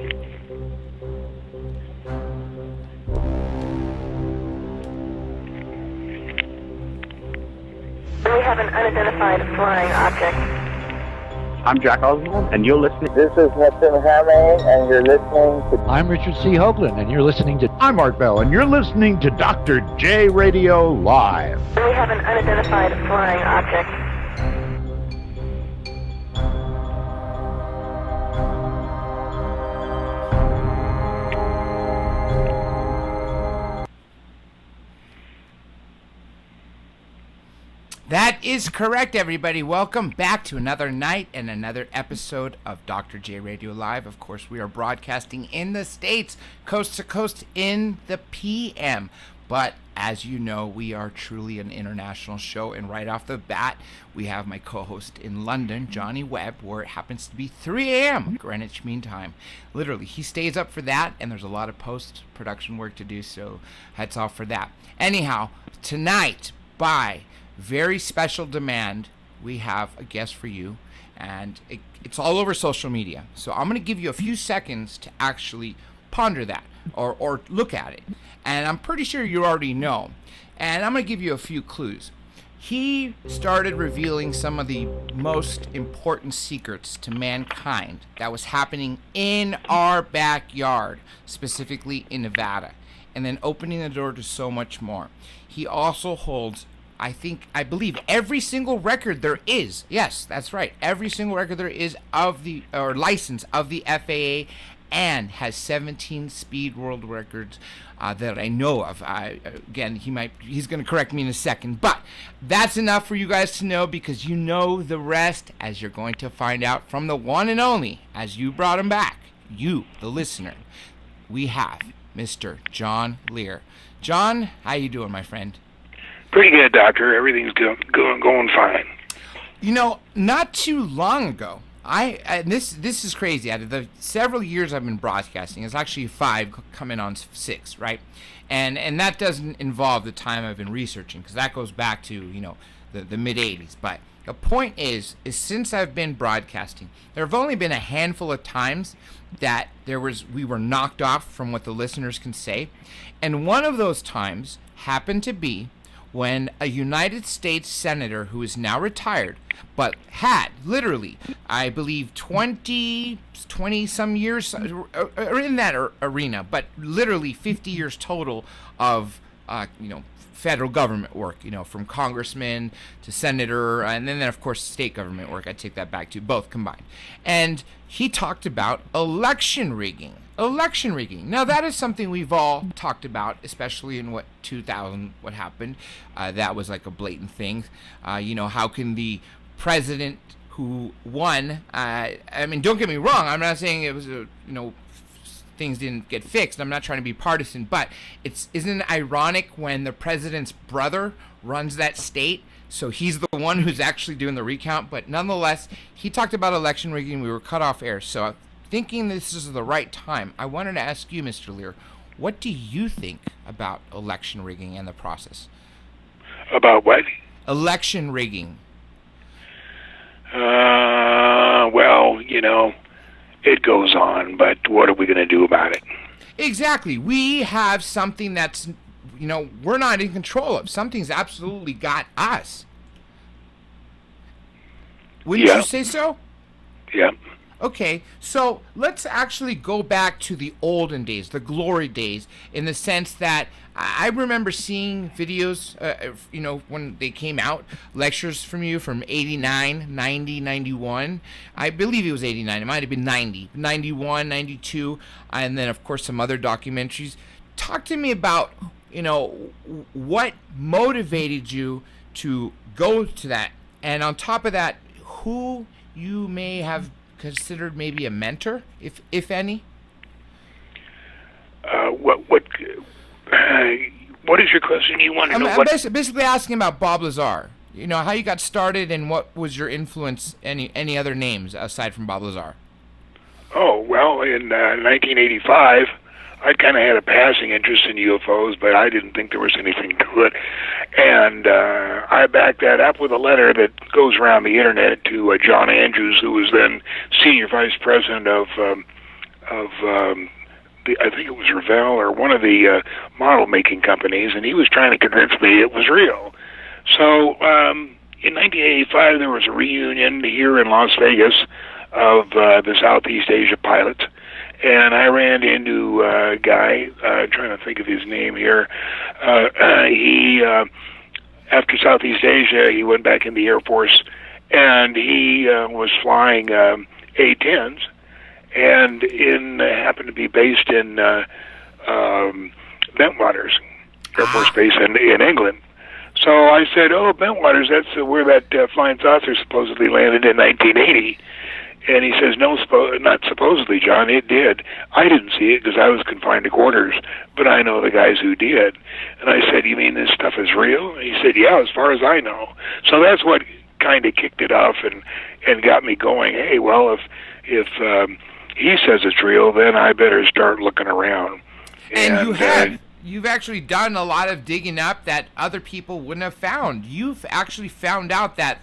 We have an unidentified flying object. I'm Jack Oswald, and you're listening. This is Mr. Hammer, and you're listening to... I'm Richard C. Hoagland, and you're listening to... I'm Art Bell, and you're listening to Dr. J Radio Live. We have an unidentified flying object. That is correct, everybody. Welcome back to another night and another episode of Dr. J Radio Live. Of course, we are broadcasting in the States, coast to coast in the PM. But as you know, we are truly an international show. And right off the bat, we have my co-host in London, Johnny Webb, where it happens to be 3 a.m. Greenwich Mean Time. Literally, he stays up for that, and there's a lot of post-production work to do, so hats off for that. Anyhow, tonight, by very special demand, we have a guest for you, and it's all over social media. So I'm going to give you a few seconds to actually ponder that or look at it. And I'm pretty sure you already know. And I'm going to give you a few clues. He started revealing some of the most important secrets to mankind that was happening in our backyard, specifically in Nevada, and then opening the door to so much more. He also holds, I believe every single record there is. Yes, that's right. Every single record there is license of the FAA, and has 17 speed world records that I know of. Again, he's going to correct me in a second, but that's enough for you guys to know, because you know the rest, as you're going to find out from the one and only, as you brought him back, you, the listener. We have Mr. John Lear. John, how you doing, my friend? Pretty good, Doctor. Everything's going fine. You know, not too long ago, this is crazy. Out of the several years I've been broadcasting, it's actually 5 coming on 6, right? And that doesn't involve the time I've been researching, because that goes back to, the mid-'80s. But the point is since I've been broadcasting, there have only been a handful of times that we were knocked off from what the listeners can say. And one of those times happened to be when a United States senator who is now retired, but had literally, I believe, 20 some years in that arena, but literally 50 years total of, federal government work, from congressman to senator, and then of course state government work. I take that back too, both combined. And he talked about election rigging. Now that is something we've all talked about, especially in 2000, what happened. That was like a blatant thing. How can the president who won, don't get me wrong, I'm not saying it was things didn't get fixed. I'm not trying to be partisan, but isn't it ironic when the president's brother runs that state? So he's the one who's actually doing the recount. But nonetheless, he talked about election rigging. We were cut off air. So thinking this is the right time, I wanted to ask you, Mr. Lear, what do you think about election rigging and the process? About what? Election rigging. Well, it goes on, but what are we going to do about it? Exactly. We have something that's, we're not in control of. Something's absolutely got us. Wouldn't you say so? Yeah. Okay, so let's actually go back to the olden days, the glory days, in the sense that I remember seeing videos, when they came out, lectures from you from 89, 90, 91. I believe it was 89. It might have been 90, 91, 92, and then, of course, some other documentaries. Talk to me about, what motivated you to go to that, and on top of that, who you may have considered maybe a mentor, if any? What is your question? You want to know what? I'm basically asking about Bob Lazar. How you got started, and what was your influence? Any other names aside from Bob Lazar? Oh, well, in 1985, I kind of had a passing interest in UFOs, but I didn't think there was anything to it. And I backed that up with a letter that goes around the internet to John Andrews, who was then Senior Vice President of I think it was Revell or one of the model making companies, and he was trying to convince me it was real. So in 1985, there was a reunion here in Las Vegas of the Southeast Asia pilots, and I ran into a guy, trying to think of his name here. He, after Southeast Asia, he went back in the Air Force, and he was flying A-10s, and happened to be based in Bentwaters Air Force Base in England. So I said, "Oh, Bentwaters, that's where that flying saucer supposedly landed in 1980." And he says, "No, not supposedly, John. It did. I didn't see it because I was confined to quarters, but I know the guys who did." And I said, "You mean this stuff is real?" And he said, "Yeah, as far as I know." So that's what kind of kicked it off and got me going. Hey, well, if he says it's real, then I better start looking around. And you have. You've actually done a lot of digging up that other people wouldn't have found. You've actually found out that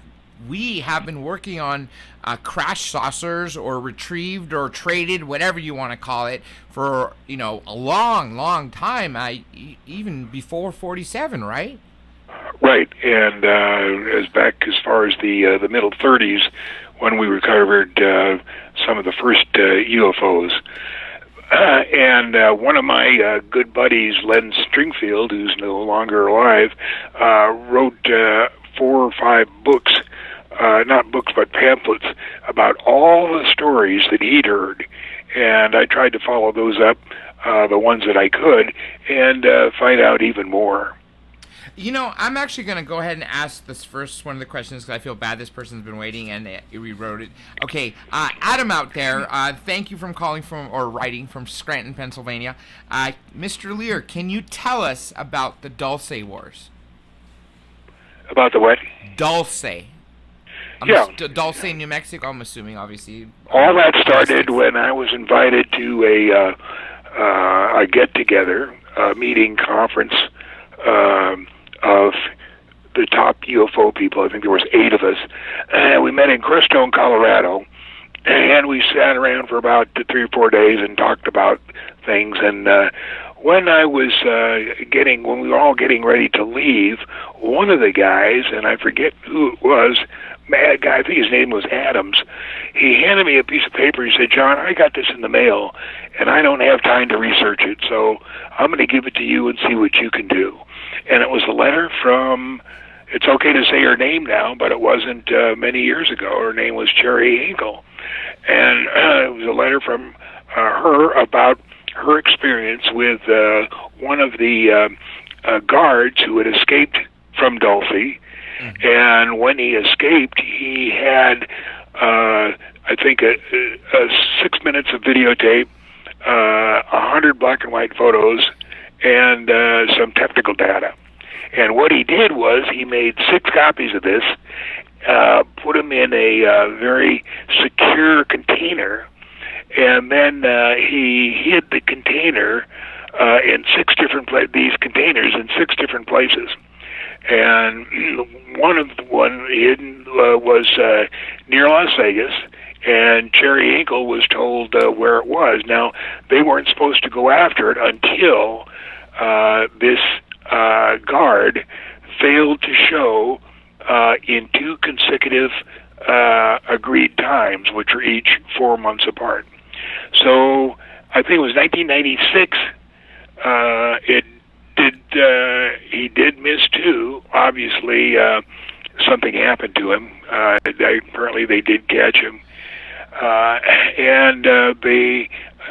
we have been working on crash saucers or retrieved or traded, whatever you want to call it, for a long, long time, even before 47, right? Right, and as back as far as the middle 30s, when we recovered some of the first UFOs. And one of my good buddies, Len Stringfield, who's no longer alive, wrote 4 or 5 books, not books but pamphlets, about all the stories that he'd heard. And I tried to follow those up, the ones that I could, and find out even more. I'm actually going to go ahead and ask this first one of the questions because I feel bad this person's been waiting and they rewrote it. Okay, Adam out there, thank you for calling or writing from Scranton, Pennsylvania. Mr. Lear, can you tell us about the Dulce Wars? About the what? Dulce. Yeah. Dulce, New Mexico, I'm assuming, obviously. All that started when I was invited to a get-together, meeting, conference, of the top UFO people. I think there was 8 of us. And we met in Crestone, Colorado, and we sat around for about 3 or 4 days and talked about things. And when when we were all getting ready to leave, one of the guys, and I forget who it was, mad guy, I think his name was Adams, he handed me a piece of paper. He said, "John, I got this in the mail, and I don't have time to research it, so I'm going to give it to you and see what you can do." And it was a letter from, it's okay to say her name now, but it wasn't many years ago. Her name was Cherry Hinkle. And it was a letter from her about her experience with one of the guards who had escaped from Dulce. Mm-hmm. And when he escaped, he had, I think, 6 minutes of videotape, 100 black and white photos, and some technical data. And what he did was he made 6 copies of this, put them in a very secure container, and then he hid the container in 6 different these containers in 6 different places. And one hidden was near Las Vegas, and Cherry Hinkle was told where it was. Now, they weren't supposed to go after it until this guard failed to show in 2 consecutive agreed times, which are each 4 months apart. So I think it was 1996. He did miss 2. Obviously, something happened to him. Apparently, they did catch him, and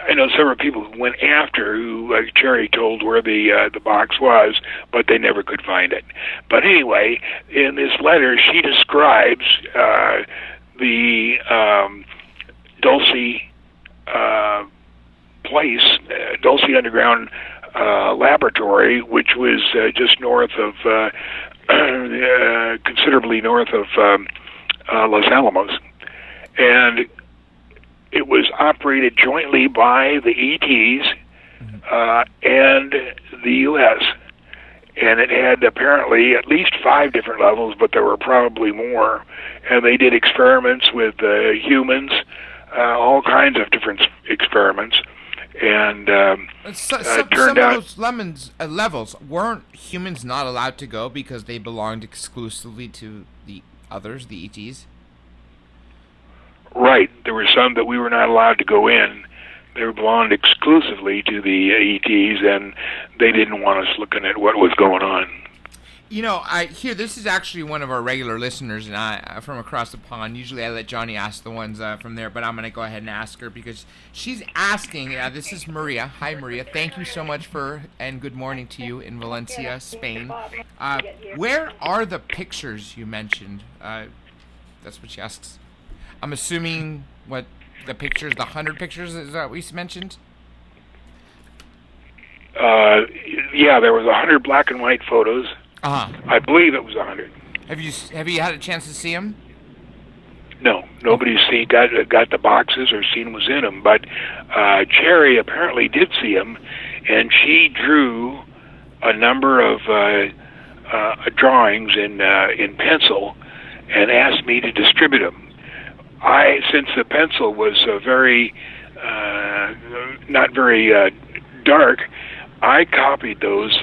I know several people who went after who Cherry told where the box was, but they never could find it. But anyway, in this letter, she describes the Dulce place, Dulce Underground Laboratory, which was just north of, considerably north of Los Alamos, and it was operated jointly by the ETs and the U.S., and it had apparently at least 5 different levels, but there were probably more. And they did experiments with humans, all kinds kinds of different experiments, and Some turned of out those levels weren't humans not allowed to go because they belonged exclusively to the others, the ETs. right. There were some that we were not allowed to go in. They belonged exclusively to the ETs, and they didn't want us looking at what was going on. You know, this is actually one of our regular listeners, and I from across the pond. Usually, I let Johnny ask the ones from there, but I'm going to go ahead and ask her because she's asking. This is Maria. Hi, Maria. Thank you so much and good morning to you in Valencia, Spain. Where are the pictures you mentioned? That's what she asks. I'm assuming what the pictures, the 100 pictures, is that what we mentioned? Yeah, there was 100 black and white photos. I believe it was 100. Have you had a chance to see them? No, nobody's got the boxes or seen what's in them. But Cherry apparently did see them, and she drew a number of drawings in pencil, and asked me to distribute them. Since the pencil was not very dark, I copied those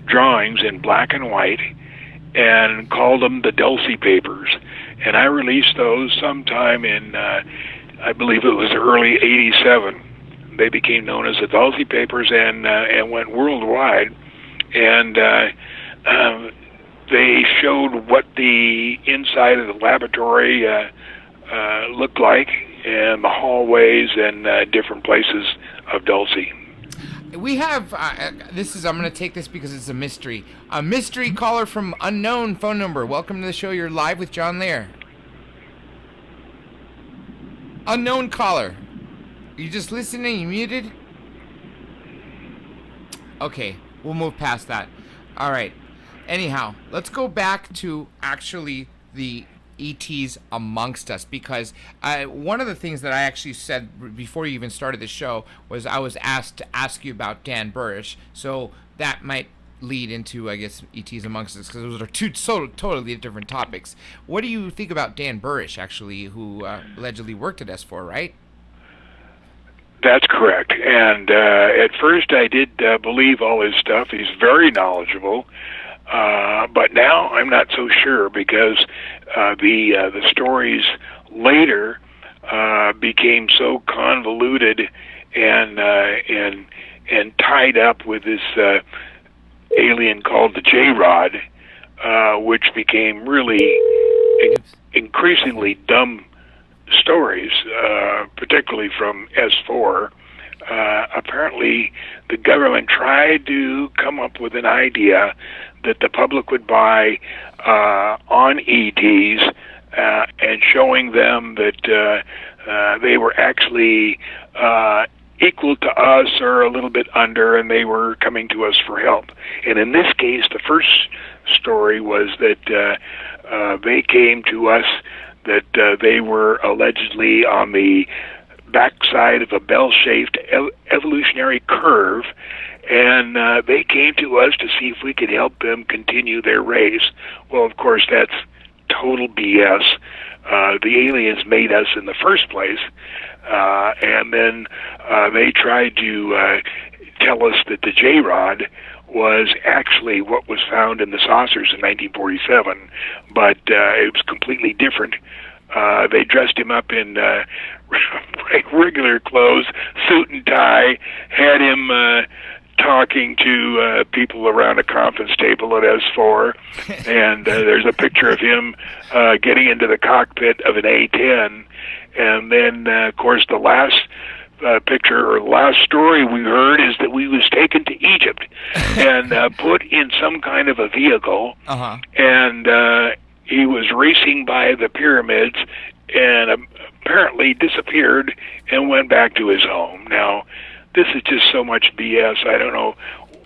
drawings in black and white and called them the Dulce papers, and I released those sometime in I believe it was early '87. They became known as the Dulce papers and went worldwide, and they showed what the inside of the laboratory looked like, and the hallways and different places of Dulce. We have, I'm going to take this because it's a mystery. A mystery caller from unknown phone number. Welcome to the show. You're live with John Lear. Unknown caller. You just listening? You muted? Okay, we'll move past that. All right. Anyhow, let's go back to actually the ETs amongst us, because one of the things that I actually said before you even started the show was I was asked to ask you about Dan Burrish, so that might lead into, I guess, ETs amongst us, because those are two totally different topics. What do you think about Dan Burrish, actually, who allegedly worked at S4, right? That's correct. And at first I did believe all his stuff. He's very knowledgeable. But now I'm not so sure, because the stories later became so convoluted and tied up with this alien called the J-Rod, which became really increasingly dumb stories, particularly from S4. Apparently, the government tried to come up with an idea that the public would buy on ETs, and showing them that they were actually equal to us or a little bit under, and they were coming to us for help. And in this case, the first story was that they came to us, that they were allegedly on the backside of a bell-shaped evolutionary curve, and they came to us to see if we could help them continue their race. Well, of course, that's total BS. The aliens made us in the first place, and then they tried to tell us that the J-Rod was actually what was found in the saucers in 1947, but it was completely different. They dressed him up in regular clothes, suit and tie, had him talking to people around a conference table at S4, and there's a picture of him getting into the cockpit of an A-10, and then, of course, the last picture or the last story we heard is that we was taken to Egypt and put in some kind of a vehicle, and he was racing by the pyramids and apparently disappeared and went back to his home. Now, this is just so much BS. I don't know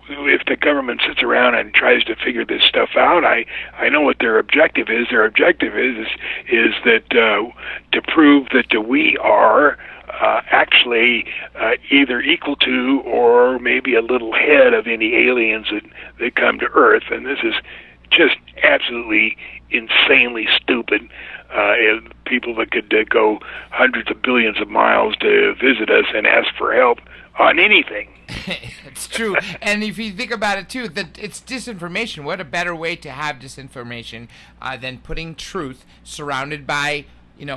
if the government sits around and tries to figure this stuff out. I know what their objective is. Their objective is that to prove that we are actually either equal to or maybe a little ahead of any aliens that come to Earth, and this is just absolutely insanely stupid. And people that could go hundreds of billions of miles to visit us and ask for help on anything. It's true. And if you think about it, too, that it's disinformation. What a better way to have disinformation than putting truth surrounded by,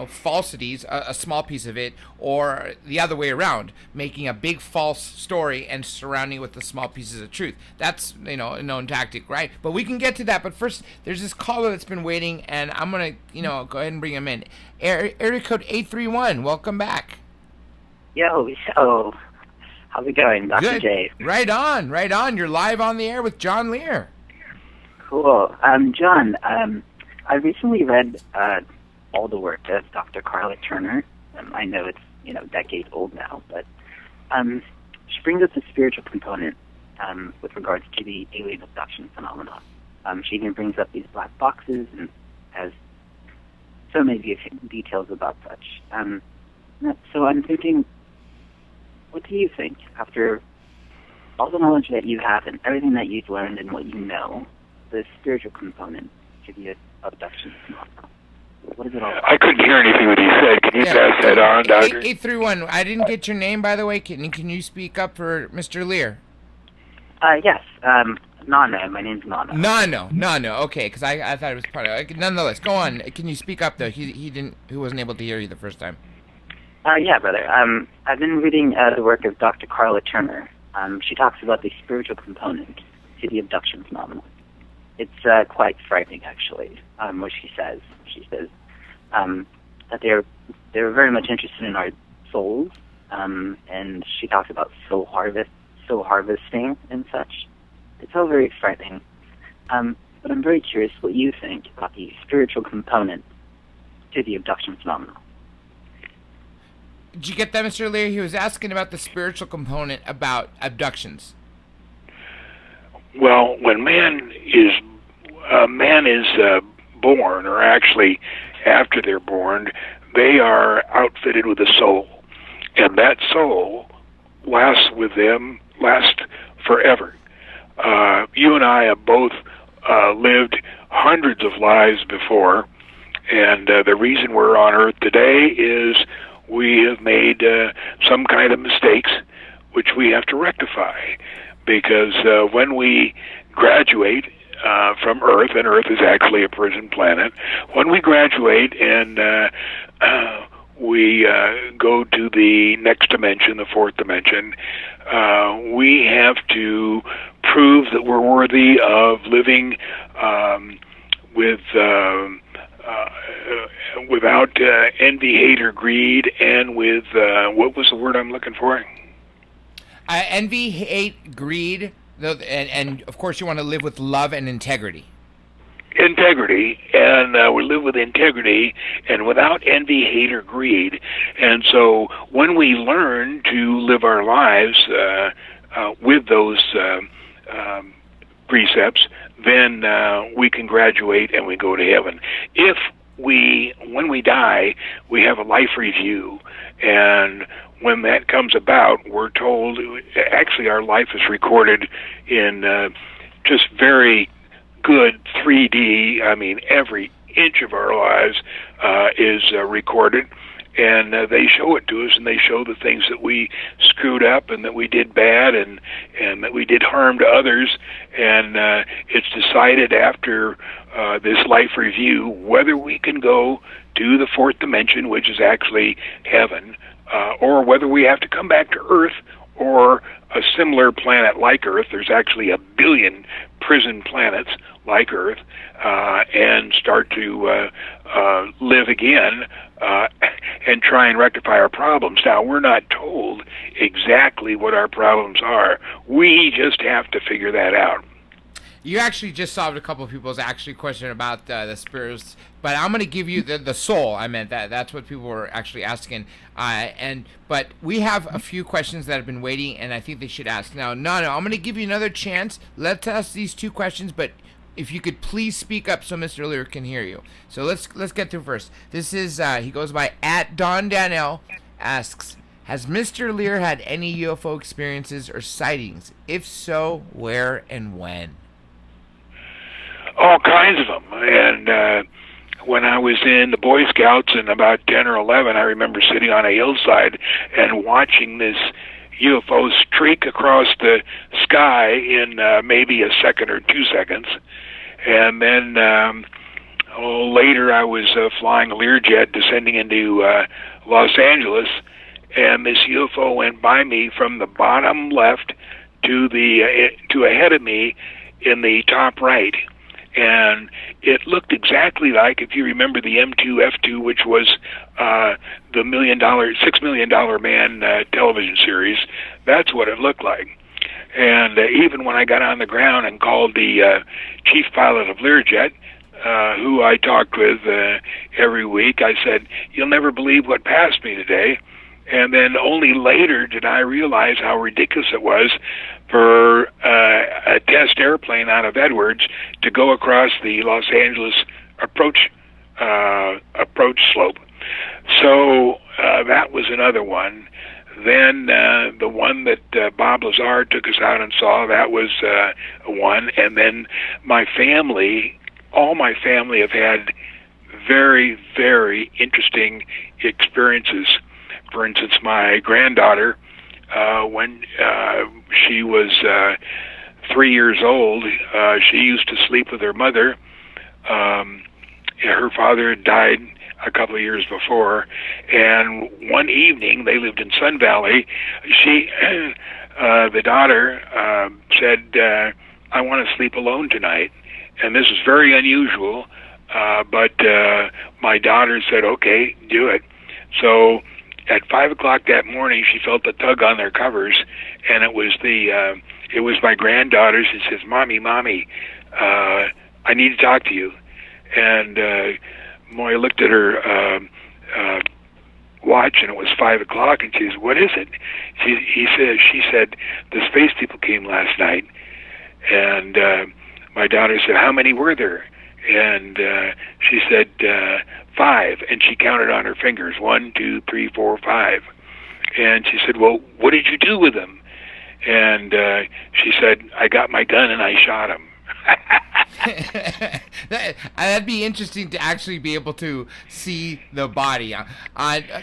falsities, a small piece of it, or the other way around, making a big false story and surrounding it with the small pieces of truth. That's, a known tactic, right? But we can get to that. But first, there's this caller that's been waiting, and I'm going to, go ahead and bring him in. Area code 831, welcome back. Yo, so how's it going, Dr. Good. J? Right on. You're live on the air with John Lear. Cool. John, I recently read all the work of Dr. Carla Turner. I know it's, decades old now, but she brings up the spiritual component with regards to the alien abduction phenomenon. She even brings up these black boxes and has so many details about such. So I'm thinking, what do you think, after all the knowledge that you have and everything that you've learned and what you know, the spiritual component to the abduction phenomenon? What is it all about? I couldn't hear anything that he said. Can you pass that on, Doctor? 831. I didn't get your name, by the way. Can you speak up for Mr. Lear? Yes. Nano. My name's Nano. Nano. Okay, because I thought it was part of it. Nonetheless, go on. Can you speak up, though? He wasn't able to hear you the first time. Yeah, brother. I've been reading the work of Dr. Carla Turner. She talks about the spiritual component to the abduction phenomenon. It's quite frightening, actually, what she says. She says that they're very much interested in our souls, and she talks about soul harvesting and such. It's all very frightening. But I'm very curious what you think about the spiritual component to the abduction phenomenon. Did you get that, Mr. Lear? He was asking about the spiritual component about abductions. Well, when man is born, or actually after they're born, they are outfitted with a soul, and that soul lasts forever. You and I have both lived hundreds of lives before, and the reason we're on Earth today is we have made some kind of mistakes which we have to rectify, because when we graduate from Earth, and Earth is actually a prison planet, when we graduate and we go to the next dimension, the fourth dimension, we have to prove that we're worthy of living without envy, hate, or greed, and with what was the word I'm looking for? Envy, hate, greed, and of course you want to live with love and integrity. Integrity, and we live with integrity and without envy, hate, or greed. And so when we learn to live our lives with those precepts, then we can graduate and we go to heaven. When we die, we have a life review, and when that comes about, we're told, actually our life is recorded in just very good 3D. I mean, every inch of our lives is recorded, and they show it to us, and they show the things that we screwed up and that we did bad and that we did harm to others, and it's decided after this life review whether we can go to the fourth dimension, which is actually heaven, or whether we have to come back to Earth or a similar planet like Earth. There's actually 1 billion prison planets like Earth, and start to live again and try and rectify our problems. Now, we're not told exactly what our problems are. We just have to figure that out. You actually just solved a couple of people's actually question about the spirits, but I'm going to give you the soul. I meant that's what people were actually asking. But we have a few questions that have been waiting, and I think they should ask. Now, no, I'm going to give you another chance. Let's ask these two questions, but if you could please speak up so Mr. Lear can hear you. So let's get through first. This is, he goes by @DonDanell, asks, has Mr. Lear had any UFO experiences or sightings? If so, where and when? all kinds of them. And when I was in the Boy Scouts in about 10 or 11, I remember sitting on a hillside and watching this UFO streak across the sky in maybe a second or 2 seconds. And then later I was flying a Learjet descending into Los Angeles, and this UFO went by me from the bottom left to ahead of me in the top right. And it looked exactly like, if you remember the M2F2, which was the $6 Million Man television series, that's what it looked like. And even when I got on the ground and called the chief pilot of Learjet, who I talked with every week, I said, "You'll never believe what passed me today." And then only later did I realize how ridiculous it was for a test airplane out of Edwards to go across the Los Angeles approach slope. So that was another one. Then the one that Bob Lazar took us out and saw, that was one. And then all my family have had very, very interesting experiences. For instance, my granddaughter, when she was 3 years old, she used to sleep with her mother. Her father had died a couple of years before, and one evening, they lived in Sun Valley, the daughter said, "I want to sleep alone tonight." And this was very unusual, but my daughter said, "Okay, do it." So at 5 o'clock that morning, she felt a tug on their covers, and it was my granddaughter. She says, "Mommy, I need to talk to you." And Moya looked at her watch, and it was 5 o'clock, and she says, "What is it?" She said, "The space people came last night." And my daughter said, "How many were there?" And she said, 5, and she counted on her fingers, 1, 2, 3, 4, 5. And she said, "Well, what did you do with them?" And she said, "I got my gun and I shot him." That'd be interesting to actually be able to see the body.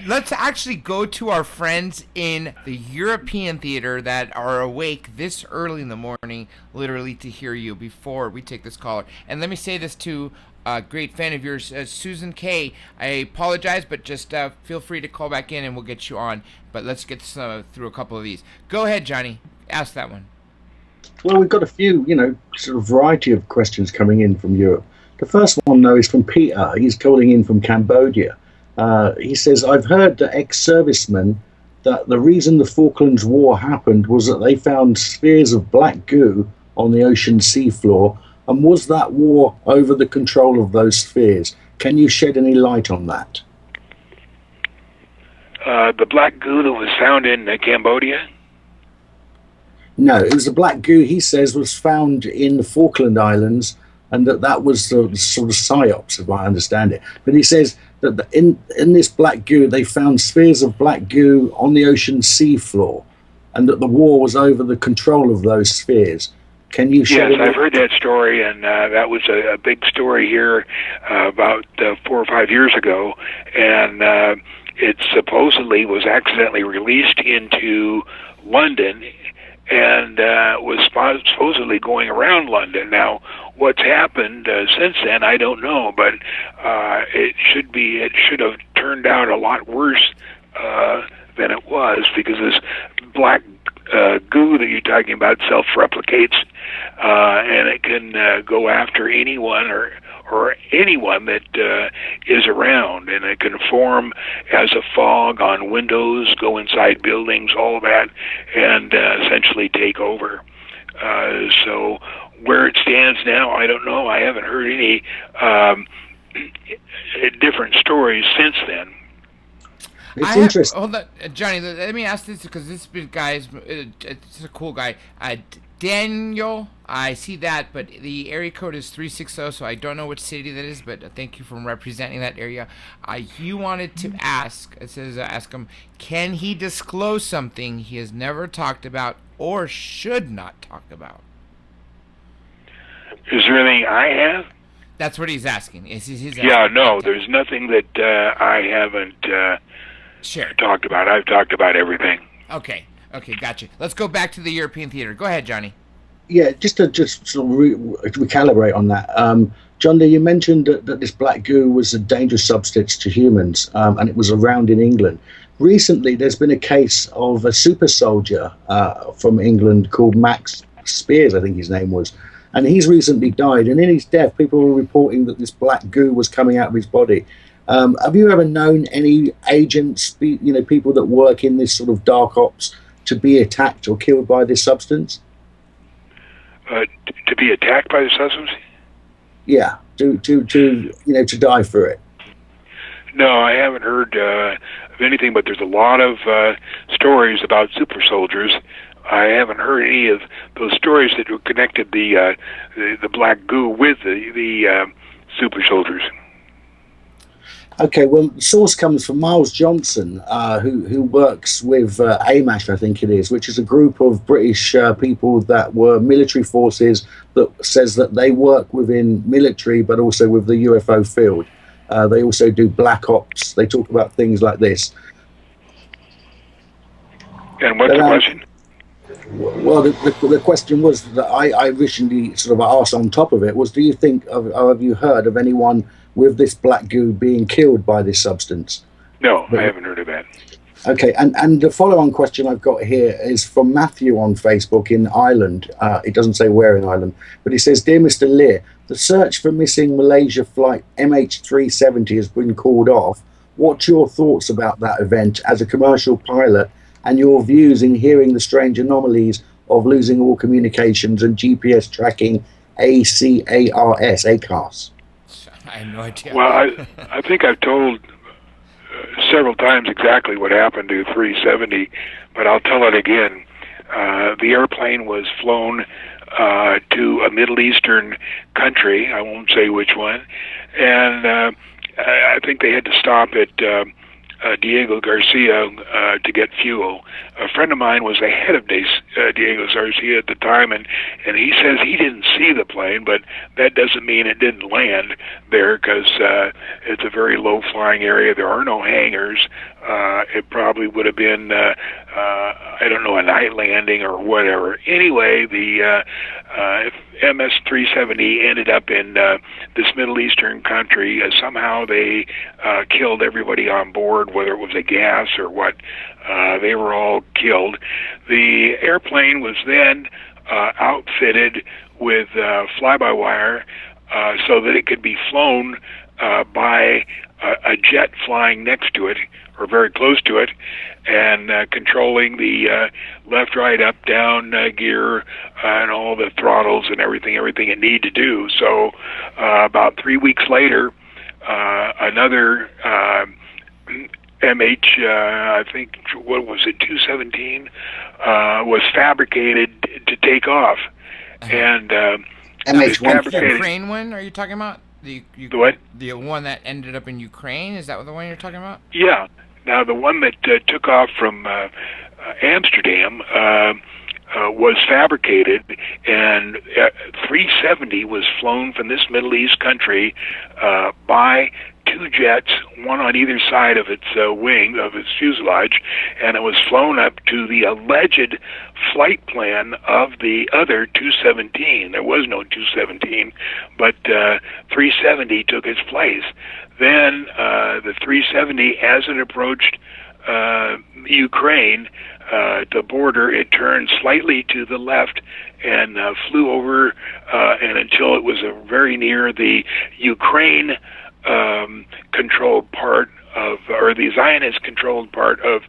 Let's actually go to our friends in the European theater that are awake this early in the morning, literally to hear you before we take this caller. And let me say this to a great fan of yours, Susan K. I apologize, but just feel free to call back in and we'll get you on. But let's get through a couple of these. Go ahead, Johnny. Ask that one. Well, we've got a few, sort of variety of questions coming in from Europe. The first one, though, is from Peter. He's calling in from Cambodia. He says, "I've heard that ex-servicemen that the reason the Falklands War happened was that they found spheres of black goo on the ocean seafloor. And was that war over the control of those spheres? Can you shed any light on that?" The black goo that was found in Cambodia? No, it was the black goo, he says, was found in the Falkland Islands, and that was the sort of psyops, if I understand it. But he says that in this black goo, they found spheres of black goo on the ocean seafloor, and that the war was over the control of those spheres. Can you share? Yes, I've heard that story, and that was a big story here about 4 or 5 years ago, and it supposedly was accidentally released into London, and was supposedly going around London. Now, what's happened since then, I don't know, but it should have turned out a lot worse than it was, because this black goo that you're talking about self-replicates, and it can go after anyone or anyone that is around, and it can form as a fog on windows, go inside buildings, all that, and essentially take over. So where it stands now, I don't know. I haven't heard any different stories since then. It's interesting. Hold on, Johnny, let me ask this, because this guy is a cool guy. Daniel, I see that, but the area code is 360, so I don't know which city that is, but thank you for representing that area. You wanted to ask, it says, ask him, can he disclose something he has never talked about or should not talk about? Is there anything I have? That's what he's asking. He's asking. Yeah, no, there's nothing that I haven't Sure. talked about. I've talked about everything. Okay, gotcha. Let's go back to the European theater. Go ahead, Johnny. Yeah, just to sort of recalibrate on that. John Lear, you mentioned that this black goo was a dangerous substance to humans, and it was around in England. Recently, there's been a case of a super soldier from England called Max Spears, I think his name was, and he's recently died. And in his death, people were reporting that this black goo was coming out of his body. Have you ever known any agents, people that work in this sort of dark ops, to be attacked or killed by this substance? To be attacked by the substance? Yeah, to die for it. No, I haven't heard of anything, but there's a lot of stories about super soldiers. I haven't heard any of those stories that connected the black goo with the super soldiers. Okay, well, the source comes from Miles Johnson, who works with AMASH, I think it is, which is a group of British people that were military forces that says that they work within military, but also with the UFO field. They also do black ops. They talk about things like this. And what's the question? Well, the question was that I originally sort of asked on top of it was, do you think, have you heard of anyone with this black goo being killed by this substance? No, I haven't heard of that. Okay, and the follow-on question I've got here is from Matthew on Facebook in Ireland. It doesn't say where in Ireland, but he says, "Dear Mr. Lear, the search for missing Malaysia flight MH370 has been called off. What's your thoughts about that event as a commercial pilot and your views in hearing the strange anomalies of losing all communications and GPS tracking ACARS? I have no idea. Well, I think I've told several times exactly what happened to 370, but I'll tell it again. The airplane was flown to a Middle Eastern country, I won't say which one, and I think they had to stop at Diego Garcia to get fuel. A friend of mine was the head of Diego Garcia at the time, and he says he didn't see the plane, but that doesn't mean it didn't land there, because it's a very low-flying area. There are no hangars. It probably would have been, I don't know, a night landing or whatever. Anyway, the MS-370 ended up in this Middle Eastern country. Somehow they killed everybody on board, whether it was a gas or what. They were all killed. The airplane was then outfitted with fly-by-wire so that it could be flown by a jet flying next to it or very close to it, and controlling the left, right, up, down gear and all the throttles and everything it needed to do. So about 3 weeks later, another MH, I think, what was it, 217, was fabricated to take off. And MH1. The Ukraine one, are you talking about? The what? The one that ended up in Ukraine? Is that the one you're talking about? Yeah. Now, the one that took off from Amsterdam was fabricated, and 370 was flown from this Middle East country by two jets, one on either side of its wing, of its fuselage, and it was flown up to the alleged flight plan of the other 217. There was no 217, but 370 took its place. Then the 370, as it approached Ukraine, the border, it turned slightly to the left and flew over, and until it was very near the Ukraine controlled part of, or the Zionist controlled part of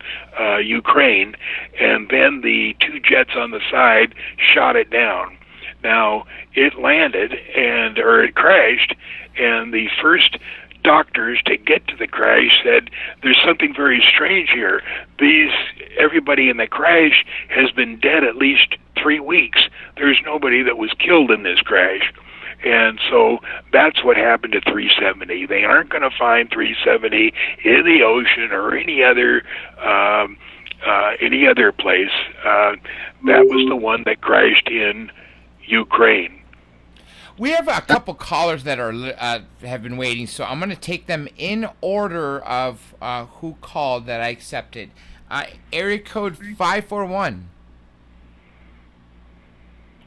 Ukraine, and then the two jets on the side shot it down. Now, it landed, or it crashed, and the first doctors to get to the crash said, there's something very strange here. Everybody in the crash has been dead at least 3 weeks. There's nobody that was killed in this crash. And so that's what happened to 370. They aren't going to find 370 in the ocean or any other place. That was the one that crashed in Ukraine. We have a couple callers that are have been waiting, so I'm going to take them in order of who called that I accepted. Area code 541.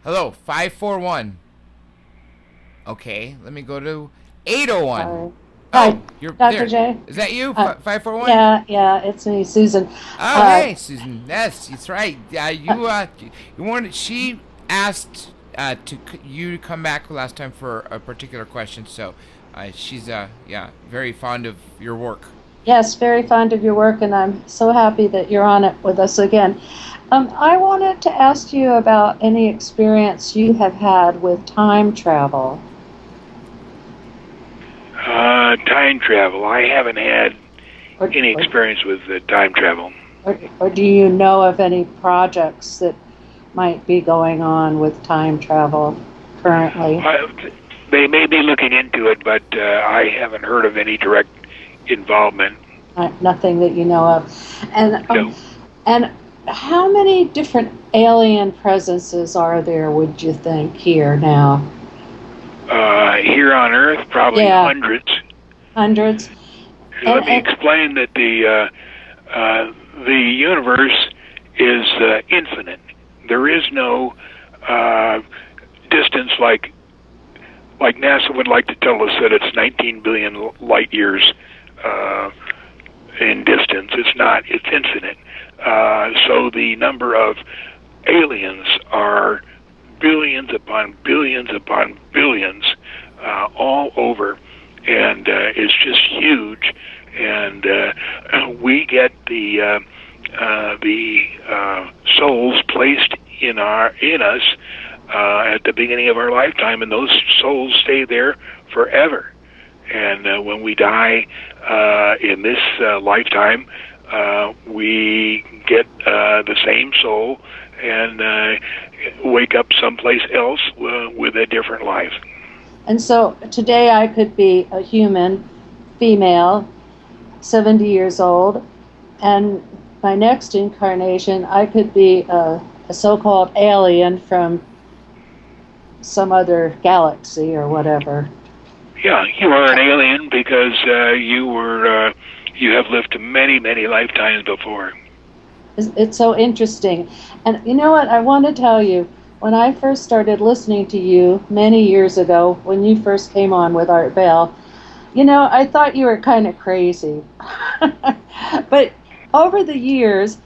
Hello, 541. Okay, let me go to 801. Hi, you're Dr. there. J. Is that you? 541? Yeah, it's me, Susan. Oh, hey, Susan. Yes, that's right. You wanted. She asked you to come back last time for a particular question, so she's very fond of your work. Yes, very fond of your work, and I'm so happy that you're on it with us again. I wanted to ask you about any experience you have had with time travel. Time travel. I haven't had any experience with time travel. Or do you know of any projects that might be going on with time travel currently? They may be looking into it, but I haven't heard of any direct involvement. Nothing that you know of. And No. And how many different alien presences are there, would you think, here now? Here on Earth, probably hundreds. Hundreds? Let me explain that the universe is infinite. There is no distance like NASA would like to tell us that it's 19 billion light years in distance. It's not. It's infinite. So the number of aliens are billions upon billions upon billions all over, and it's just huge. And we get the souls placed in us at the beginning of our lifetime, and those souls stay there forever. And when we die in this lifetime, we get the same soul and wake up someplace else with a different life. And so today I could be a human, female, 70 years old, and my next incarnation I could be a so-called alien from some other galaxy or whatever. Yeah, you are an alien because you have lived many, many lifetimes before. It's so interesting. And you know what, I want to tell you, when I first started listening to you many years ago, when you first came on with Art Bell, I thought you were kind of crazy. But over the years,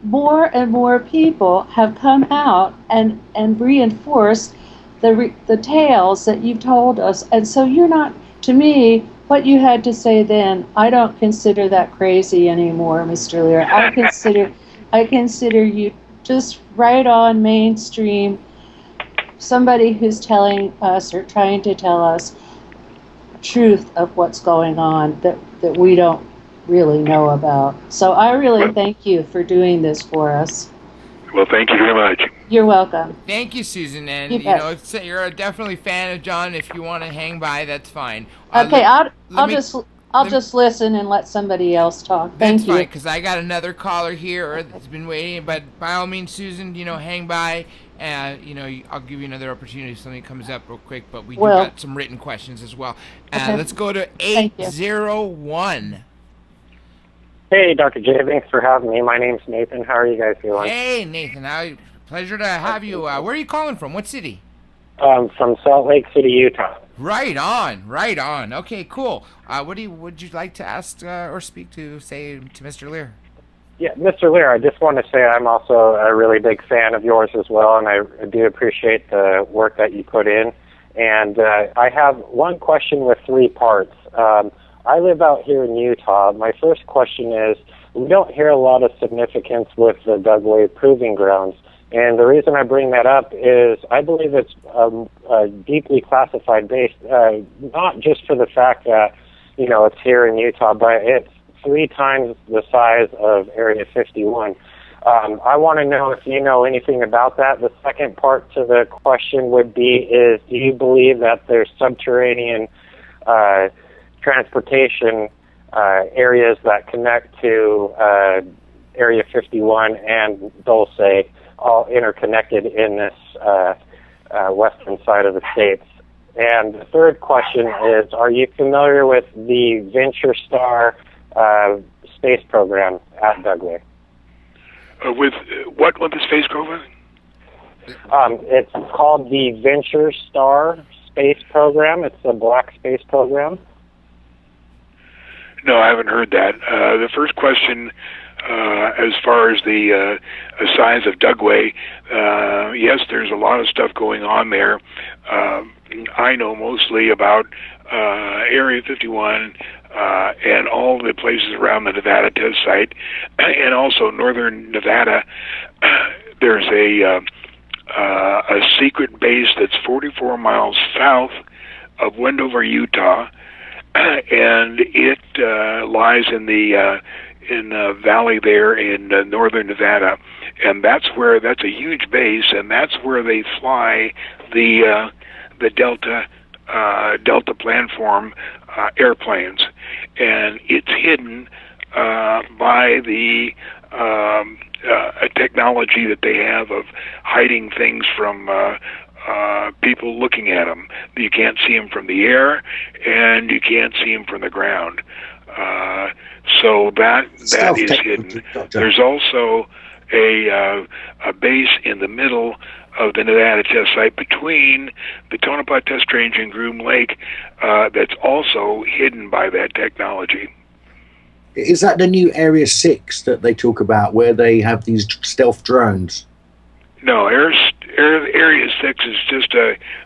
more and more people have come out and reinforced the tales that you've told us. And so you're not, to me, what you had to say then, I don't consider that crazy anymore, Mr. Lear. I consider you just right on mainstream, somebody who's telling us or trying to tell us truth of what's going on that we don't really know about. So I really thank you for doing this for us. Well, thank you very much. You're welcome. Thank you, Susan. And you're a definitely fan of John. If you want to hang by, that's fine. Okay, I'll just listen and let somebody else talk. Thank you. That's fine, because I got another caller here that's been waiting. But by all means, Susan, hang by, and I'll give you another opportunity if something comes up real quick. But we got some written questions as well. Okay. Let's go to 801. Hey, Dr. J, thanks for having me. My name's Nathan. How are you guys doing? Hey, Nathan. Pleasure to have you. Where are you calling from? What city? From Salt Lake City, Utah. Right on. Okay, cool. What would you like to ask or speak to, say, to Mr. Lear? Yeah, Mr. Lear, I just want to say I'm also a really big fan of yours as well, and I do appreciate the work that you put in. And I have one question with 3 parts. I live out here in Utah. My first question is, we don't hear a lot of significance with the Dugway Proving Grounds. And the reason I bring that up is I believe it's a deeply classified base, not just for the fact that, it's here in Utah, but it's 3 times the size of Area 51. I want to know if you know anything about that. The second part to the question would be is, do you believe that there's subterranean transportation areas that connect to Area 51 and Dulce, all interconnected in this western side of the states? And the third question is, are you familiar with the Venture Star space program at Dugway? With what with the space program? It's called the Venture Star space program. It's a black space program. No, I haven't heard that. The first question, as far as the size of Dugway, yes, there's a lot of stuff going on there. I know mostly about Area 51 and all the places around the Nevada test site, and also northern Nevada. There's a secret base that's 44 miles south of Wendover, Utah, and it lies in the valley there in northern Nevada, and that's a huge base, and that's where they fly the Delta planform airplanes, and it's hidden by the a technology that they have of hiding things from people looking at them. You can't see them from the air, and you can't see them from the ground. So that is hidden. There's also a base in the middle of the Nevada test site between the Tonopah Test Range and Groom Lake that's also hidden by that technology. Is that the new Area 6 that they talk about, where they have these stealth drones? No, Area 6 is just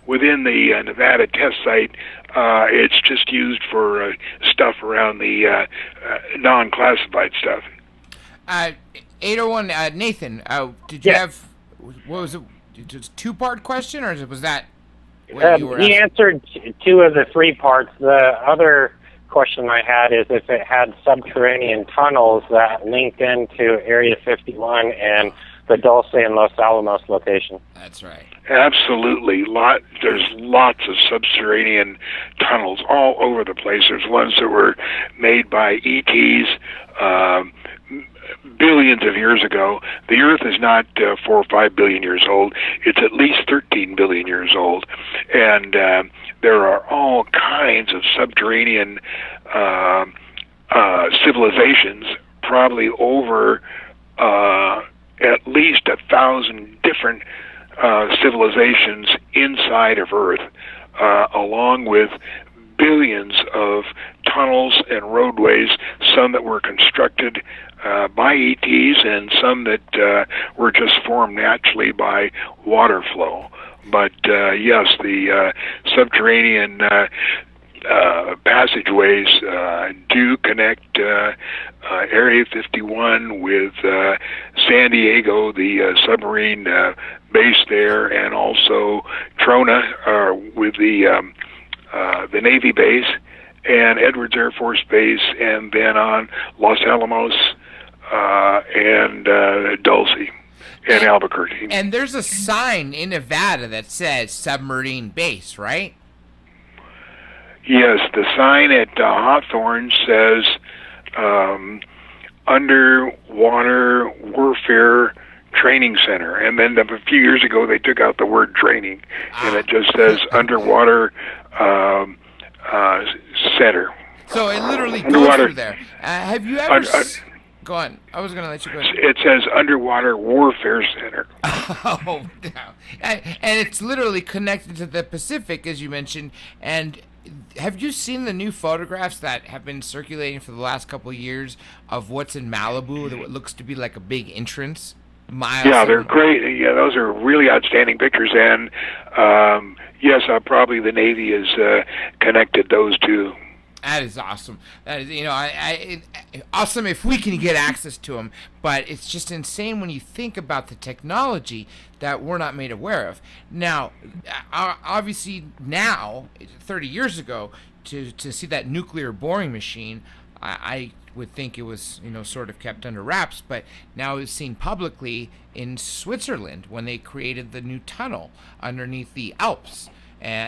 within the Nevada test site. It's just used for stuff around the non-classified stuff. 801, Nathan, did you have, what was it, just two-part question, or was that what you were He answered two of the three parts. The other question I had is if it had subterranean tunnels that linked into Area 51 and the Dulce and Los Alamos location. That's right. Absolutely. There's lots of subterranean tunnels all over the place. There's ones that were made by ETs billions of years ago. The Earth is not 4 or 5 billion years old. It's at least 13 billion years old. And there are all kinds of subterranean civilizations, probably over at least 1,000 different civilizations inside of Earth, along with billions of tunnels and roadways, some that were constructed by ETs and some that were just formed naturally by water flow. But yes, the subterranean passageways do connect Area 51 with San Diego, the submarine base there, and also Trona with the Navy base, and Edwards Air Force Base, and then on Los Alamos and Dulce and Albuquerque. And there's a sign in Nevada that says submarine base, right? Yes, the sign at Hawthorne says Underwater Warfare Training Center, and then a few years ago they took out the word training, and it just says Underwater Center. So it literally goes through there. Have you ever... Go on. I was going to let you go. It says Underwater Warfare Center. Oh, no. And it's literally connected to the Pacific, as you mentioned. And have you seen the new photographs that have been circulating for the last couple of years of what's in Malibu, that looks to be like a big entrance? Yeah, they're great. Yeah, those are really outstanding pictures. And yes, probably the Navy has connected those two. That is awesome. That is, awesome if we can get access to them. But it's just insane when you think about the technology that we're not made aware of. Now, obviously, now 30 years ago, to see that nuclear boring machine, I would think it was sort of kept under wraps. But now it's seen publicly in Switzerland when they created the new tunnel underneath the Alps.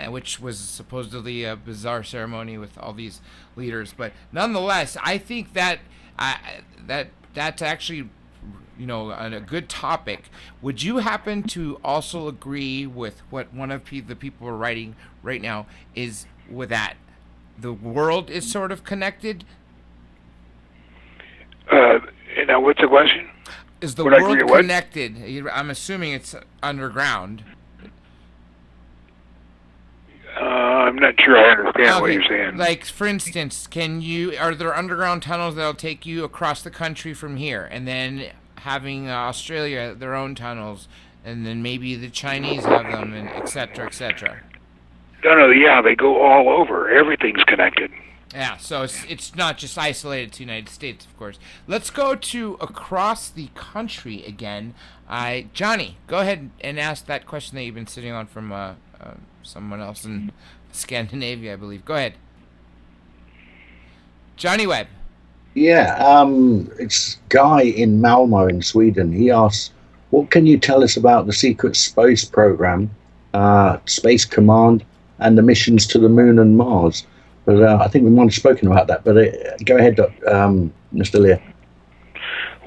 Which was supposedly a bizarre ceremony with all these leaders, but nonetheless, I think that that's actually on a good topic. Would you happen to also agree with what one of the people are writing right now is with that the world is sort of connected? Now, what's the question? Is the world connected? I'm assuming it's underground. I'm not sure I understand what you're saying. Like, for instance, are there underground tunnels that'll take you across the country from here, and then having Australia their own tunnels, and then maybe the Chinese have them, and et cetera, et cetera? No, yeah, they go all over. Everything's connected. Yeah, so it's not just isolated to the United States, of course. Let's go to across the country again. Johnny, go ahead and ask that question that you've been sitting on from someone else in Scandinavia, I believe. Go ahead. Johnny Webb. Yeah, it's Guy in Malmo in Sweden. He asks, what can you tell us about the secret space program, Space Command, and the missions to the Moon and Mars? But I think we might have spoken about that. But go ahead, Mr. Lear.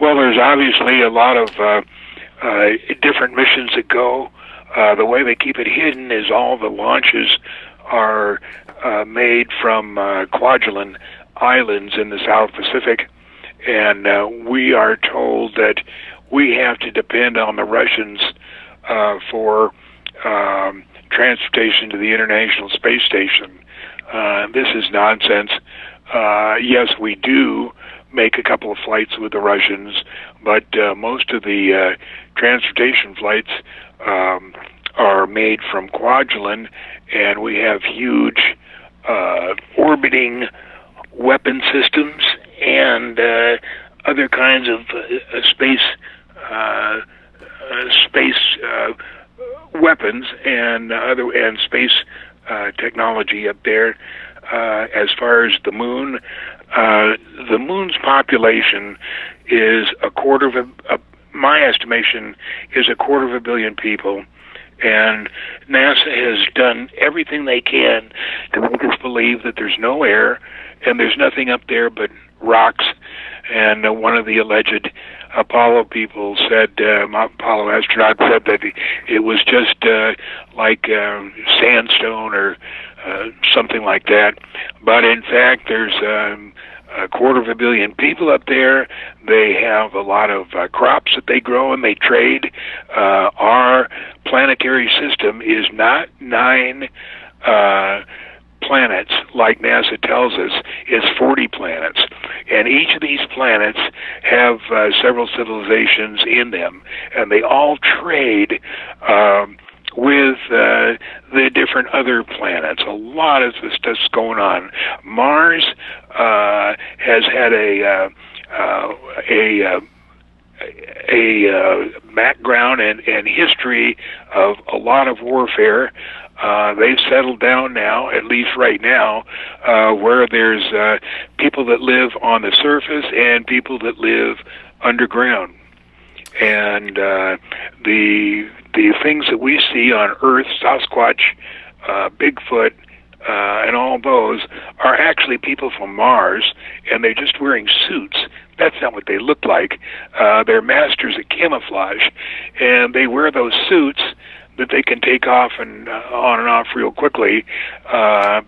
Well, there's obviously a lot of different missions that go. The way they keep it hidden is all the launches are made from Kwajalein Islands in the South Pacific, and we are told that we have to depend on the Russians for transportation to the International Space Station. This is nonsense. Yes, we do make a couple of flights with the Russians, but most of the transportation flights are made from Kwajalein, and we have huge orbiting weapon systems and other kinds of space weapons and space technology up there. As far as the moon's population is my estimation is 250 million people, and NASA has done everything they can to make us believe that there's no air and there's nothing up there but rocks. And one of the alleged Apollo people said, Apollo astronaut said that it was just like sandstone or something like that. But in fact, there's 250 million people up there. They have a lot of crops that they grow and they trade. Our planetary system is not 9 planets like NASA tells us. It's 40 planets, and each of these planets have several civilizations in them, and they all trade with the different other planets. A lot of this stuff's going on. Mars has had a background and history of a lot of warfare. They've settled down now, at least right now, where there's people that live on the surface and people that live underground. And the things that we see on Earth, Sasquatch, Bigfoot, and all those are actually people from Mars, and they're just wearing suits. That's not what they look like. They're masters at camouflage, and they wear those suits that they can take off and on and off real quickly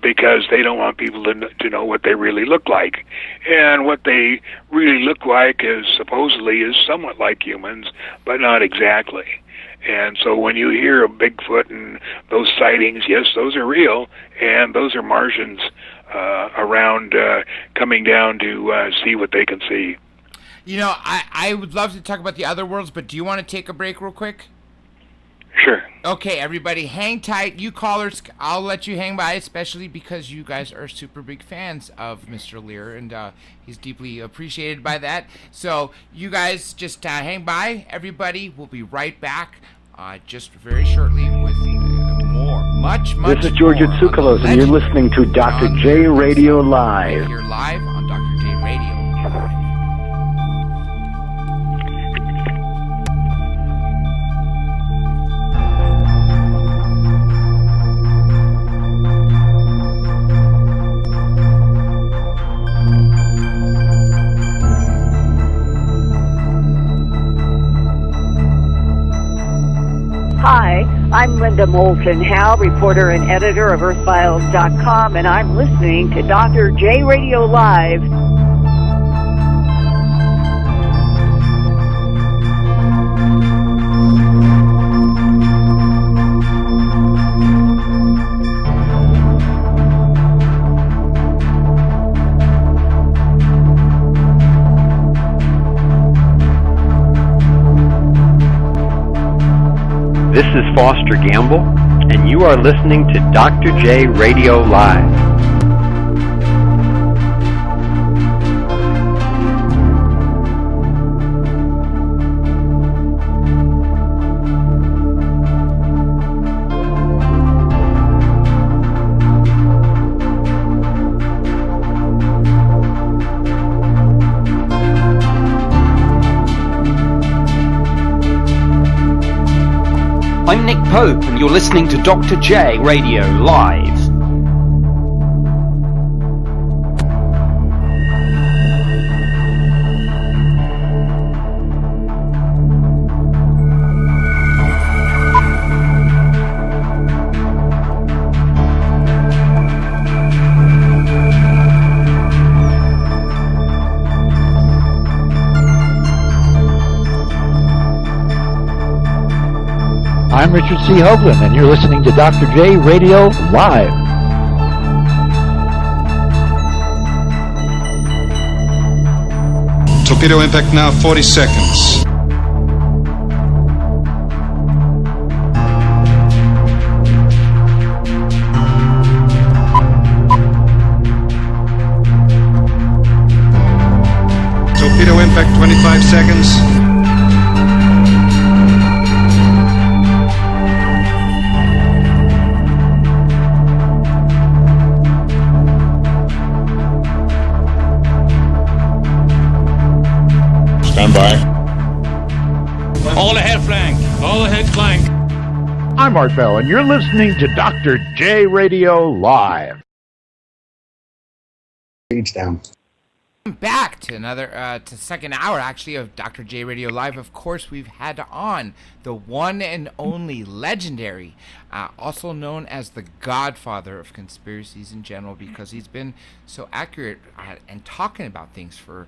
because they don't want people to know what they really look like. And what they really look like is supposedly is somewhat like humans, but not exactly. And so when you hear of Bigfoot and those sightings, yes, those are real, and those are Martians around coming down to see what they can see. You know, I would love to talk about the other worlds, but do you want to take a break real quick? Sure. Okay, everybody, hang tight. You callers, I'll let you hang by, especially because you guys are super big fans of Mr. Lear, and he's deeply appreciated by that. So you guys just hang by, everybody. We'll be right back just very shortly with much This is George Tsoukalos, and you're listening to Dr. J Radio Live. You're live on Dr. J Radio. Hi, I'm Linda Moulton Howe, reporter and editor of EarthFiles.com, and I'm listening to Dr. J Radio Live. This is Foster Gamble, and you are listening to Dr. J Radio Live. I'm Nick Pope, and you're listening to Dr. J Radio Live. I'm Richard C. Hoagland, and you're listening to Dr. J Radio Live. Torpedo impact now, 40 seconds. Torpedo impact, 25 seconds. Stand by. All ahead flank. All ahead flank. I'm Art Bell, and you're listening to Dr. J Radio Live. Speeds down. Back to another to second hour actually of Dr. J Radio Live. Of course, we've had on the one and only legendary, also known as the godfather of conspiracies in general, because he's been so accurate and talking about things for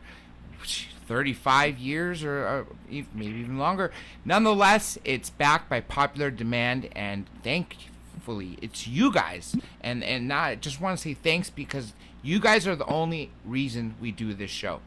35 years or maybe even longer. Nonetheless, it's backed by popular demand, and thankfully it's you guys, and I just want to say thanks, because you guys are the only reason we do this show.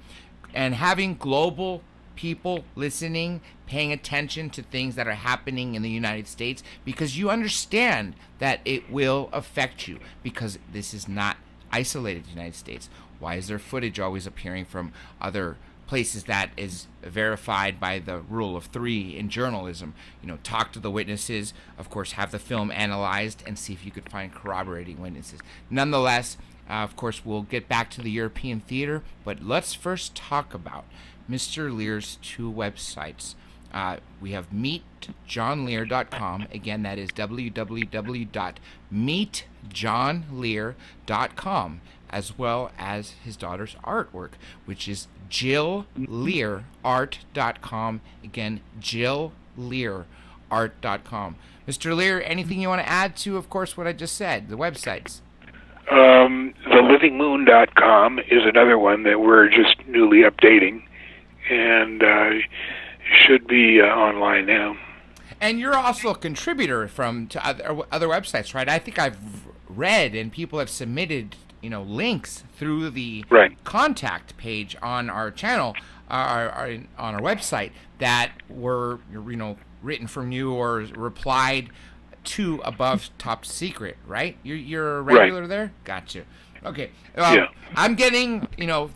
And having global people listening, paying attention to things that are happening in the United States, because you understand that it will affect you, because this is not isolated to the United States. Why is there footage always appearing from other places that is verified by the rule of three in journalism? You know, talk to the witnesses, of course, have the film analyzed, and see if you could find corroborating witnesses. Nonetheless, of course, we'll get back to the European theater, but let's first talk about Mr. Lear's two websites. We have meetjohnlear.com. Again, that is www.meetjohnlear.com, as well as his daughter's artwork, which is JillLearArt.com. Again, JillLearArt.com. Mr. Lear, anything you want to add to, of course, what I just said, the websites? TheLivingMoon.com is another one that we're just newly updating, and should be online now. And you're also a contributor to other websites, right? I think I've read, and people have submitted, links through the contact page on our channel, on our website, that were, written from you or replied to above top secret, right? You're a regular there? Gotcha. Okay. Yeah. I'm getting,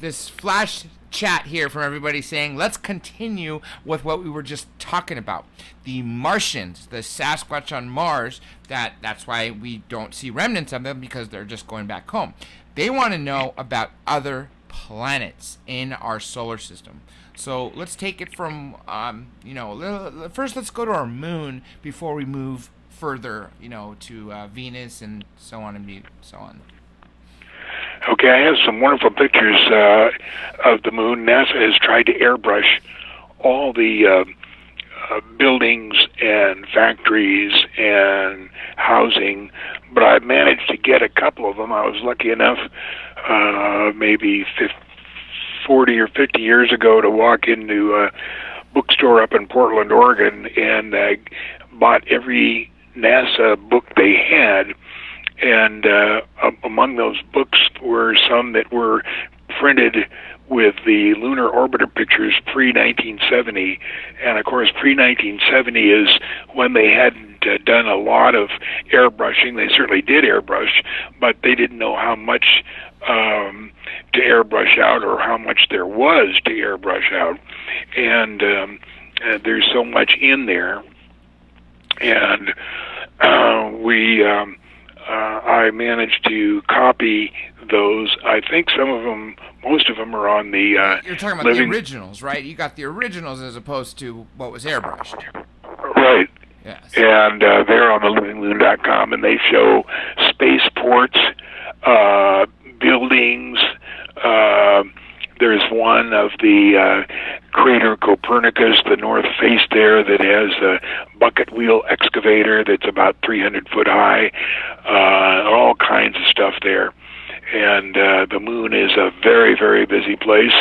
this flash chat here from everybody saying, let's continue with what we were just talking about. The Martians, the Sasquatch on Mars, that's why we don't see remnants of them, because they're just going back home. They want to know about other planets in our solar system. So let's take it from, first let's go to our moon before we move further, to Venus and so on and so on. Okay, I have some wonderful pictures of the moon. NASA has tried to airbrush all the buildings and factories and housing, but I managed to get a couple of them. I was lucky enough, maybe 40 or 50 years ago, to walk into a bookstore up in Portland, Oregon, and bought every NASA book they had. And among those books were some that were printed with the lunar orbiter pictures pre-1970. And of course, pre-1970 is when they hadn't done a lot of airbrushing. They certainly did airbrush, but they didn't know how much to airbrush out, or how much there was to airbrush out. And there's so much in there. And I managed to copy those. I think some of them, most of them, are on the You're talking about the originals, right? You got the originals as opposed to what was airbrushed. Right. Yes. And they're on the livingmoon.com, and they show spaceports, buildings. There's one of the crater Copernicus, the north face there, that has a bucket wheel excavator that's about 300 foot high. All kinds of stuff there. And the moon is a very, very busy place.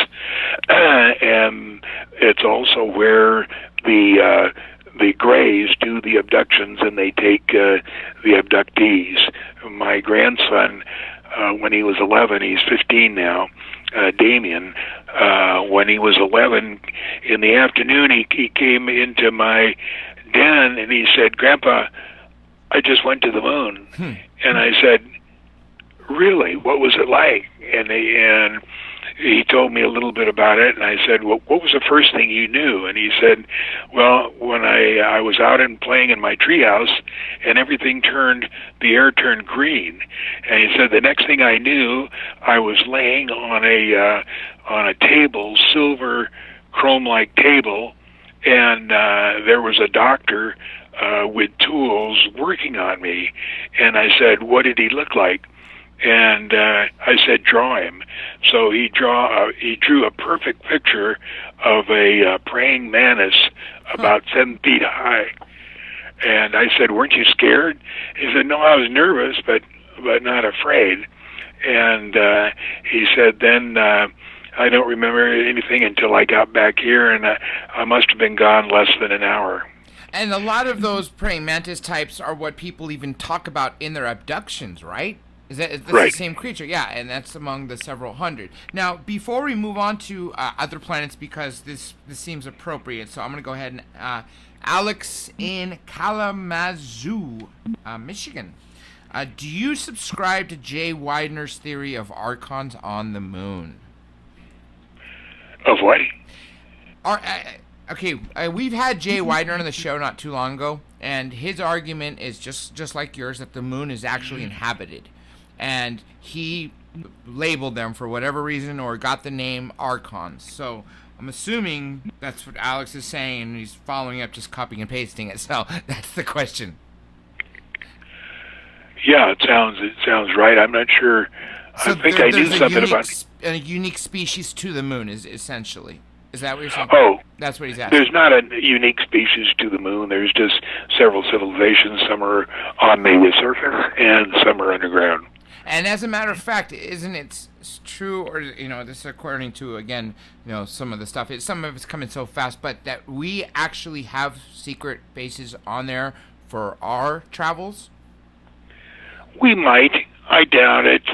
And it's also where the Greys do the abductions, and they take the abductees. My grandson, when he was 11, he's 15 now, Damien, when he was 11, in the afternoon, he came into my den and he said, "Grandpa, I just went to the moon." And I said, "Really? What was it like?" And he told me a little bit about it, and I said, "Well, what was the first thing you knew?" And he said, "Well, when I was out and playing in my treehouse, and everything the air turned green." And he said, "The next thing I knew, I was laying on a table, silver chrome-like table, and there was a doctor with tools working on me." And I said, "What did he look like?" And I said, "Draw him." So he drew a perfect picture of a praying mantis about 7 feet high. And I said, "Weren't you scared?" He said, "No, I was nervous, but not afraid." And he said, "Then I don't remember anything until I got back here, and I must have been gone less than an hour." And a lot of those praying mantis types are what people even talk about in their abductions, right? Is that right. The same creature? Yeah, and that's among the several hundred. Now, before we move on to other planets, because this seems appropriate, so I'm going to go ahead and Alex in Kalamazoo, Michigan. Do you subscribe to Jay Widener's theory of archons on the moon? Of what? We've had Jay Widener on the show not too long ago, and his argument is just like yours, that the moon is actually inhabited. And he labeled them for whatever reason, or got the name archons. So I'm assuming that's what Alex is saying, and he's following up, just copying and pasting it. So that's the question. Yeah, it sounds right. I'm not sure. So I think I knew something about a unique species to the moon, is essentially. Is that what you're saying? Oh, that's what he's asking. There's not a unique species to the moon. There's just several civilizations. Some are on the surface, and some are underground. And as a matter of fact, isn't it true, or this according to, again, some of the stuff, some of it's coming so fast, but that we actually have secret bases on there for our travels? We might. I doubt it,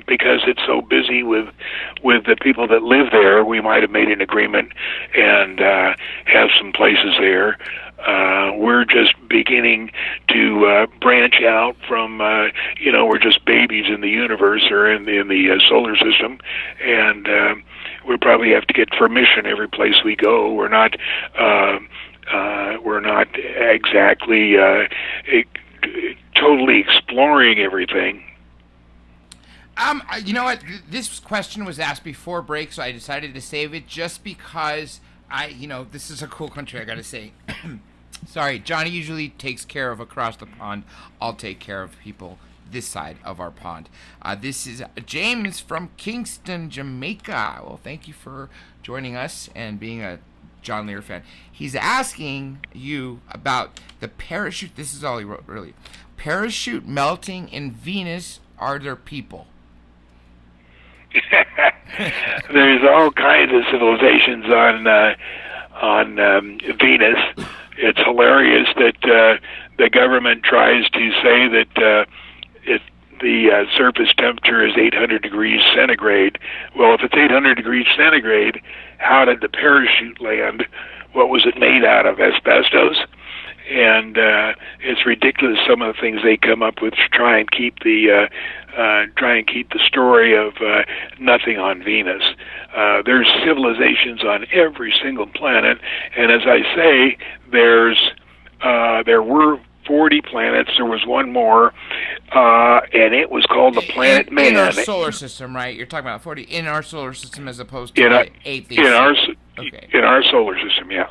because it's so busy with the people that live there. We might have made an agreement and have some places there. We're just beginning to branch out from, we're just babies in the universe, or in the solar system, and we probably have to get permission every place we go. We're not exactly totally exploring everything. You know what? This question was asked before break, so I decided to save it just because this is a cool country, I gotta say. Sorry, Johnny usually takes care of across the pond. I'll take care of people this side of our pond. This is James from Kingston, Jamaica. Well, thank you for joining us and being a John Lear fan. He's asking you about the parachute. This is all he wrote, really. Parachute melting in Venus. Are there people? There's all kinds of civilizations on Venus. It's hilarious that the government tries to say that if the surface temperature is 800 degrees centigrade. Well, if it's 800 degrees centigrade, how did the parachute land? What was it made out of? Asbestos? And it's ridiculous some of the things they come up with to try and keep the story of nothing on Venus. There's civilizations on every single planet, and as I say, there were 40 planets. There was one more, and it was called the planet Man. In our solar system, right? You're talking about 40 in our solar system as opposed to 8. In our solar system, yeah.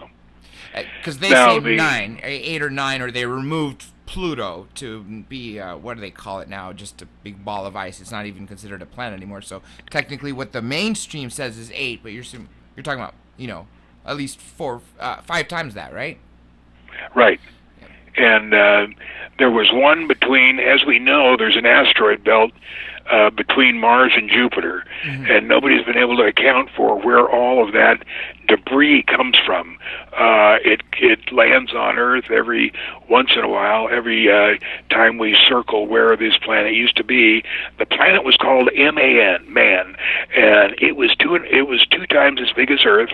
Because they say 9, 8 or 9, or they removed Pluto to be, what do they call it now? Just a big ball of ice. It's not even considered a planet anymore. So technically what the mainstream says is 8, but you're talking about, at least 5 times that, right? Right. And there was one between, as we know, there's an asteroid belt between Mars and Jupiter, and nobody's been able to account for where all of that debris comes from. It lands on Earth every once in a while, every time we circle where this planet used to be. The planet was called Man, and it was two times as big as Earth,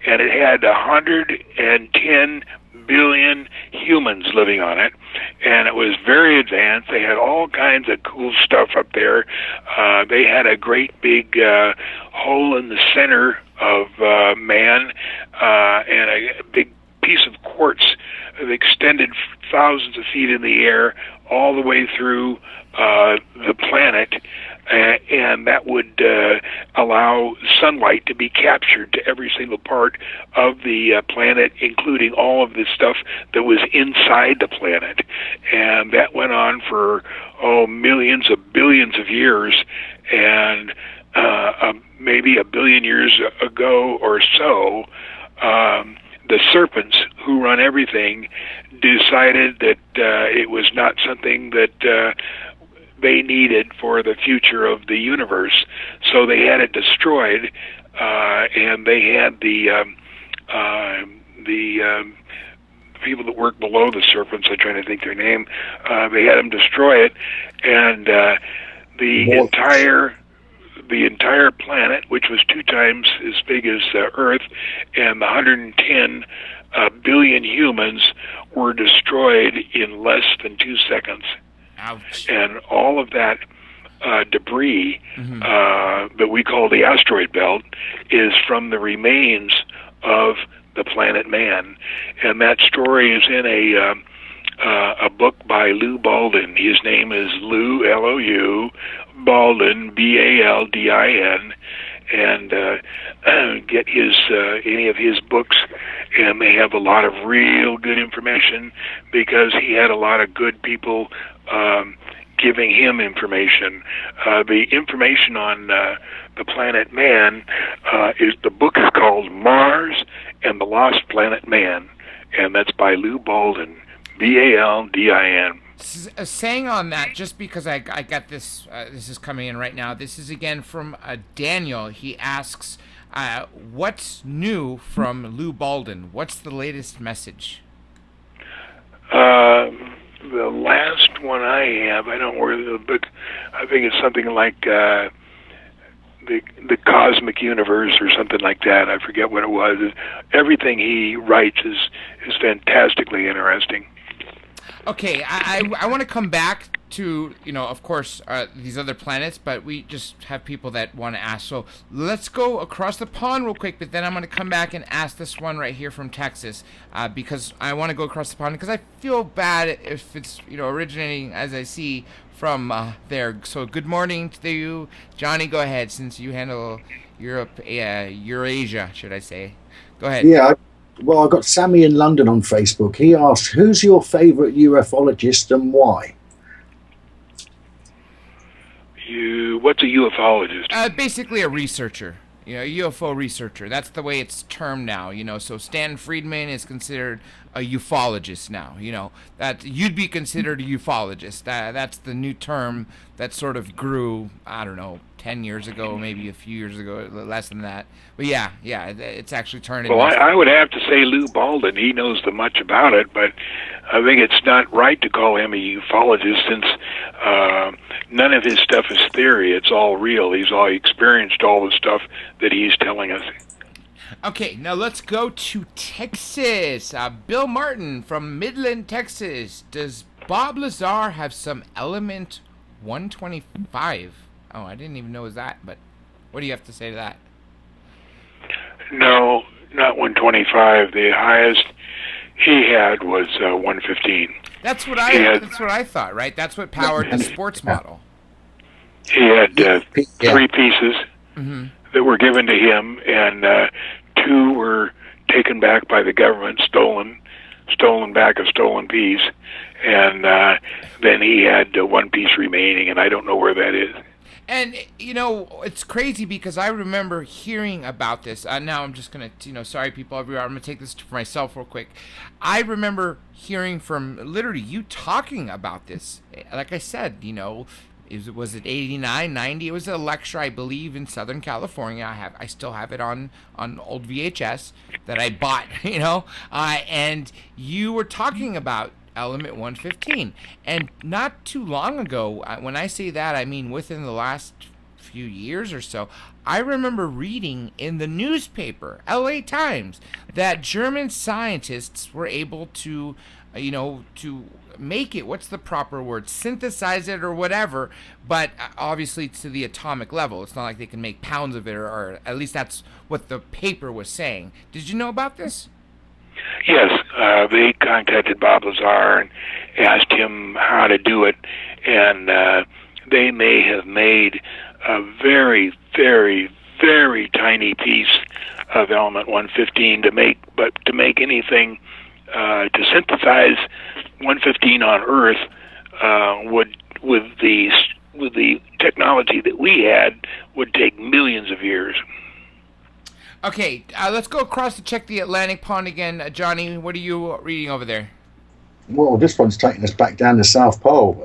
and it had 110 billion humans living on it, and it was very advanced. They had all kinds of cool stuff up there. They had a great big hole in the center of Man, and a big piece of quartz that extended thousands of feet in the air all the way through the planet, and that would allow sunlight to be captured to every single part of the planet, including all of the stuff that was inside the planet. And that went on for millions of billions of years, and maybe a billion years ago or so, the serpents who run everything decided that it was not something that they needed for the future of the universe, so they had it destroyed, and they had the people that work below the serpents, I'm trying to think their name, they had them destroy it, and the entire planet, which was 2 times as big as Earth, and the 110 billion humans were destroyed in less than 2 seconds. Ouch. And all of that debris that we call the asteroid belt is from the remains of the planet Man. And that story is in a book by Lou Baldwin. His name is Lou, L-O-U, Baldwin, B-A-L-D-I-N, and get any of his books, and they have a lot of real good information because he had a lot of good people giving him information. The information on the planet Man the book is called Mars and the Lost Planet Man, and that's by Lou Baldwin, B-A-L-D-I-N. Saying on that, just because I got this, this is coming in right now. This is again from Daniel. He asks, what's new from Lou Baldwin? What's the latest message? The last one I have, I don't know the book, I think it's something like the Cosmic Universe or something like that. I forget what it was. Everything he writes is fantastically interesting. Okay, I want to come back to, of course, these other planets, but we just have people that want to ask. So let's go across the pond real quick, but then I'm going to come back and ask this one right here from Texas, because I want to go across the pond because I feel bad if it's, originating, as I see, from there. So good morning to you. Johnny, go ahead, since you handle Europe, Eurasia, should I say. Go ahead. Yeah, I've got Sammy in London on Facebook. He asked, who's your favorite ufologist and why? What's a ufologist? Basically a researcher. UFO researcher. That's the way it's termed now. So Stan Friedman is considered a ufologist now. That you'd be considered a ufologist. That's the new term that sort of grew. I don't know, 10 years ago, maybe a few years ago, less than that. But yeah, it's actually turned. Well, I would have to say Lou Baldwin. He knows the much about it, but I think it's not right to call him a ufologist since none of his stuff is theory. It's all real. He's all experienced all the stuff that he's telling us. Okay, now let's go to Texas. Bill Martin from Midland, Texas. Does Bob Lazar have some element 125? Oh, I didn't even know it was that, but what do you have to say to that? No, not 125. The highest he had was 115. That's what I thought, right? That's what powered the sports model. He had 3 pieces that were given to him, and 2 were taken back by the government, stolen back a stolen piece, and then he had 1 piece remaining, and I don't know where that is. And, it's crazy because I remember hearing about this. Now I'm just going to, sorry people everywhere, I'm going to take this for myself real quick. I remember hearing from literally you talking about this. Like I said, was it 89, 90? It was a lecture, I believe, in Southern California. I still have it on old VHS that I bought, and you were talking about element 115. And not too long ago, when I say that, I mean within the last few years or so, I remember reading in the newspaper, LA Times, that German scientists were able to, to make it, what's the proper word, synthesize it or whatever, but obviously to the atomic level. It's not like they can make pounds of it, or at least that's what the paper was saying. Did you know about this? Yes, they contacted Bob Lazar and asked him how to do it, and they may have made a very, very, very tiny piece of element 115 to make anything to synthesize 115 on Earth with the technology that we had would take millions of years. Okay, let's go across to check the Atlantic pond again. Johnny, what are you reading over there? Well, this one's taking us back down the South Pole.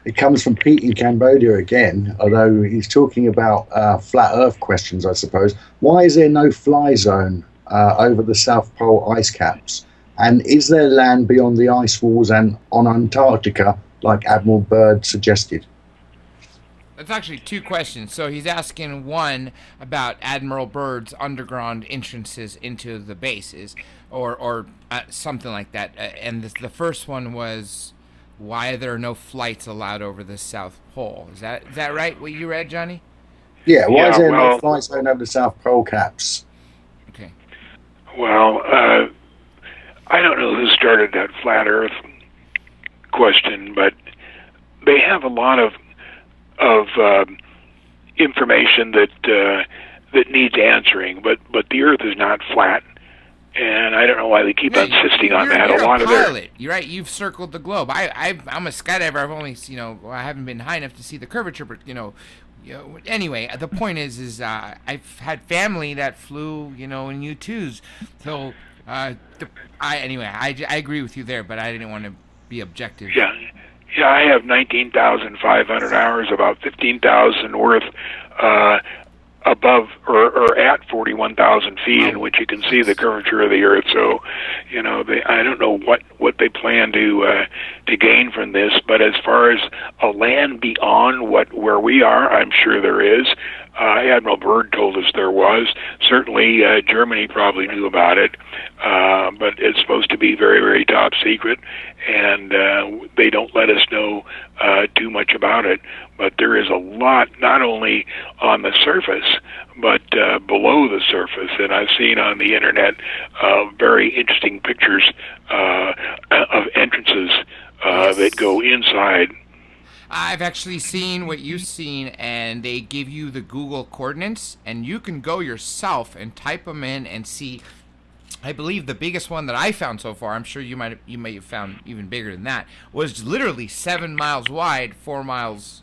It comes from Pete in Cambodia again, although he's talking about flat Earth questions, I suppose. Why is there no fly zone over the South Pole ice caps? And is there land beyond the ice walls and on Antarctica, like Admiral Byrd suggested? That's actually 2 questions. So he's asking one about Admiral Byrd's underground entrances into the bases, or something like that. And the first one was why there are no flights allowed over the South Pole. Is that right? What you read, Johnny? Yeah. Why is there no flight zone over the South Pole caps? Okay. Well, I don't know who started that flat Earth question, but they have a lot of information that needs answering, but the Earth is not flat, and I don't know why they keep insisting on that. You're a lot a of pilot. You're right. You've circled the globe. I'm a skydiver. I've only I haven't been high enough to see the curvature, but anyway, the point is I've had family that flew in U-2s, so I agree with you there, but I didn't want to be objective. Yeah, I have 19,500 hours, about 15,000 worth above or at 41,000 feet, in which you can see the curvature of the Earth. So, I don't know what they plan to gain from this, but as far as a land beyond where we are, I'm sure there is. Admiral Byrd told us there was. Certainly, Germany probably knew about it, but it's supposed to be very, very top secret, and they don't let us know too much about it. But there is a lot, not only on the surface, but below the surface. And I've seen on the internet very interesting pictures of entrances that go inside. I've actually seen what you've seen, and they give you the Google coordinates, and you can go yourself and type them in and see. I believe the biggest one that I found so far, I'm sure you may have found even bigger than that, was literally 7 miles wide, 4 miles,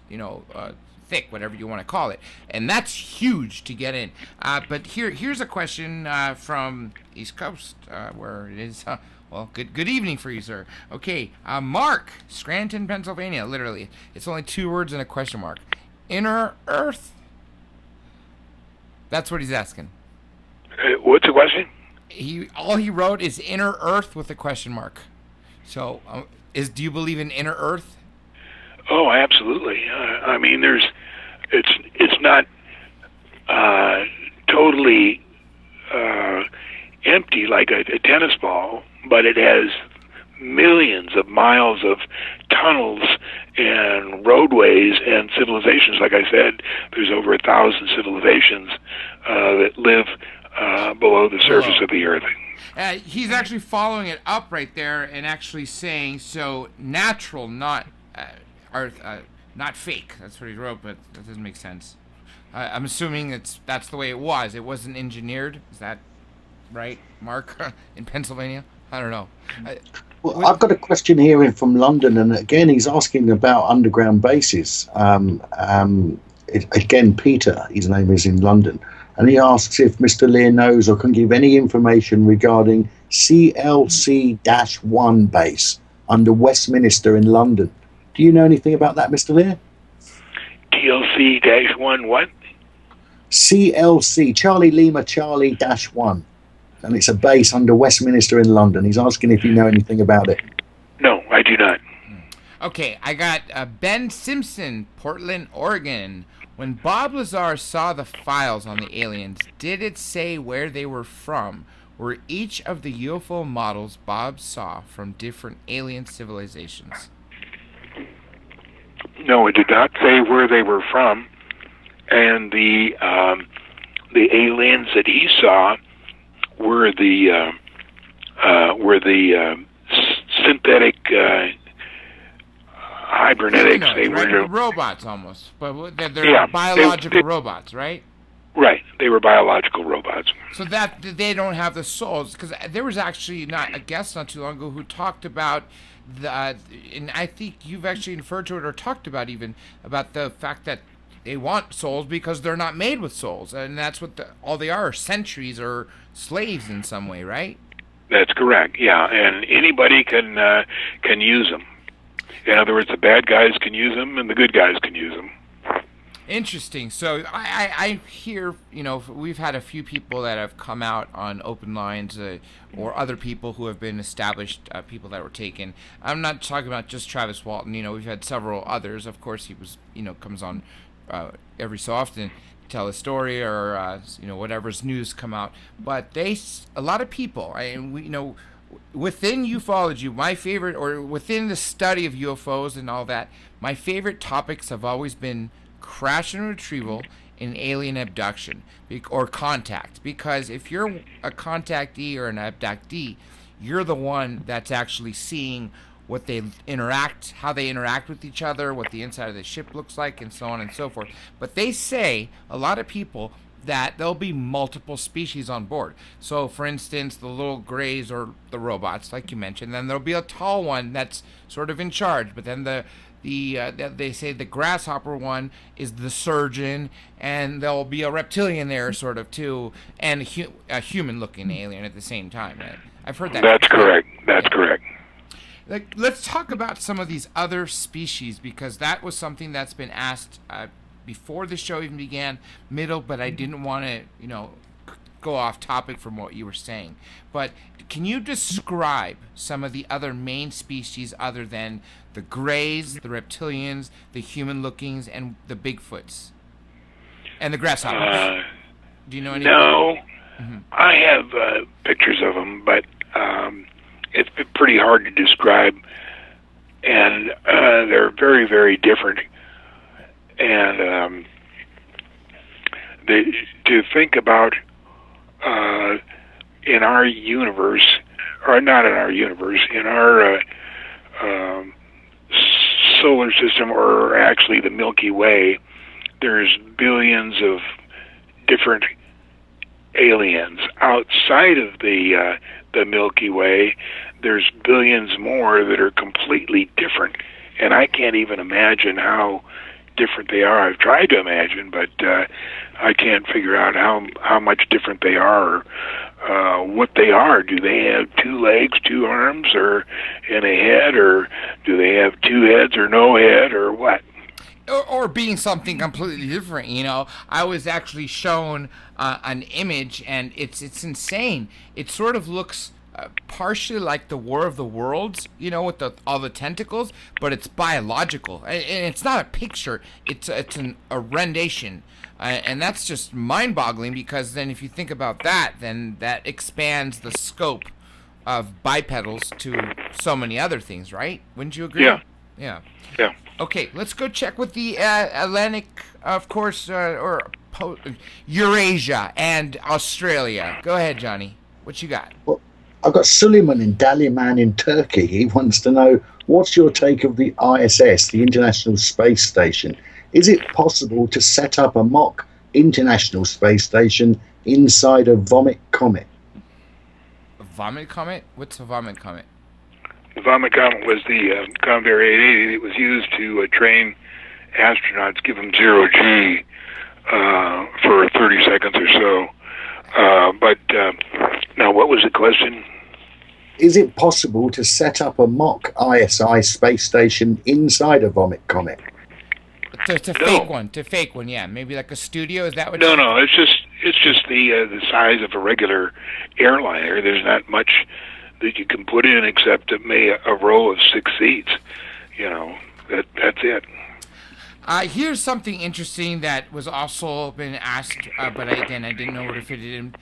thick, whatever you want to call it. And that's huge to get in. But here's a question from East Coast, where it is... well, good evening for you, sir. Okay, Mark, Scranton, Pennsylvania, literally. It's only 2 words and a question mark. Inner Earth? That's what he's asking. What's the question? All he wrote is Inner Earth with a question mark. So, do you believe in Inner Earth? Oh, absolutely. I mean, it's not totally empty like a tennis ball, but it has millions of miles of tunnels and roadways and civilizations. Like I said, there's over 1,000 civilizations that live below the surface of the earth. He's actually following it up right there and actually saying, so natural, not earth, not fake. That's what he wrote, but that doesn't make sense. I'm assuming that's the way it was. It wasn't engineered. Is that right, Mark, in Pennsylvania? I don't know. Well, I've got a question here in from London, and again, he's asking about underground bases. Again, Peter, his name is in London, and he asks if Mr. Lear knows or can give any information regarding CLC-1 base under Westminster in London. Do you know anything about that, Mr. Lear? TLC-1 what? CLC, Charlie Lima Charlie-1. And it's a base under Westminster in London. He's asking if you know anything about it. No, I do not. Okay, I got Ben Simpson, Portland, Oregon. When Bob Lazar saw the files on the aliens, did it say where they were from? Were each of the UFO models Bob saw from different alien civilizations? No, it did not say where they were from. And the aliens that he saw were the synthetic hybernetics. They were robots almost, but they're biological robots, right? Right, they were biological robots. So that they don't have the souls, because there was actually a guest not too long ago who talked about and I think you've actually referred to it or talked about even about the fact that they want souls because they're not made with souls, and that's what all they are sentries or slaves in some way, right? That's correct. Yeah, and anybody can use them. In other words, the bad guys can use them, and the good guys can use them. Interesting. So I hear, we've had a few people that have come out on open lines, or other people who have been established people that were taken. I'm not talking about just Travis Walton. We've had several others. Of course, he was, comes on every so often to tell a story or whatever's news come out. But a lot of people, within ufology, my favorite, or within the study of UFOs and all that, my favorite topics have always been crash and retrieval and alien abduction or contact, because if you're a contactee or an abductee, you're the one that's actually seeing what they how they interact with each other, what the inside of the ship looks like, and so on and so forth. But they say, a lot of people, that there'll be multiple species on board. So, for instance, the little grays or the robots, like you mentioned, then there'll be a tall one that's sort of in charge, but then they say the grasshopper one is the surgeon, and there'll be a reptilian there sort of too, and a human-looking alien at the same time. Right? I've heard that. That's correct. That's correct. Let's talk about some of these other species, because that was something that's been asked before the show even began, but I didn't want to, go off topic from what you were saying. But can you describe some of the other main species other than the grays, the reptilians, the human-lookings, and the Bigfoots, and the grasshoppers? Do you know any? No, I have pictures of them, but it's pretty hard to describe, and they're very, very different. And to think about in our universe, or not in our universe, in our solar system, or actually the Milky Way, there's billions of different aliens. Outside of the Milky Way, there's billions more that are completely different, and I can't even imagine how different they are. I've tried to imagine, but I can't figure out how much different they are, or what they are. Do they have 2 legs, 2 arms, or and a head, or do they have 2 heads or no head, or what? Or being something completely different, you know. I was actually shown an image, and it's insane. It sort of looks partially like the War of the Worlds, you know, with all the tentacles, but it's biological, and it's not a picture. It's a rendition, and that's just mind-boggling, because then if you think about that, then that expands the scope of bipedals to so many other things, right? Wouldn't you agree? Yeah. Yeah. Yeah. Okay, let's go check with the Atlantic, of course, Eurasia and Australia. Go ahead, Johnny. What you got? Well, I've got Suleiman in Daliman in Turkey. He wants to know, what's your take of the ISS, the International Space Station? Is it possible to set up a mock International Space Station inside a vomit comet? A vomit comet? What's a vomit comet? The vomit comet was the Convair 880 that was used to train astronauts, give them 0G for 30 seconds or so. But now, what was the question? Is it possible to set up a mock ISI space station inside a vomit comet? To fake one, yeah. Maybe like a studio. Is that what? No. It's just the size of a regular airliner. There's not much that you can put in except a row of 6 seats. You know, that's it. Here's something interesting that was also been asked, but I didn't know where to fit it in.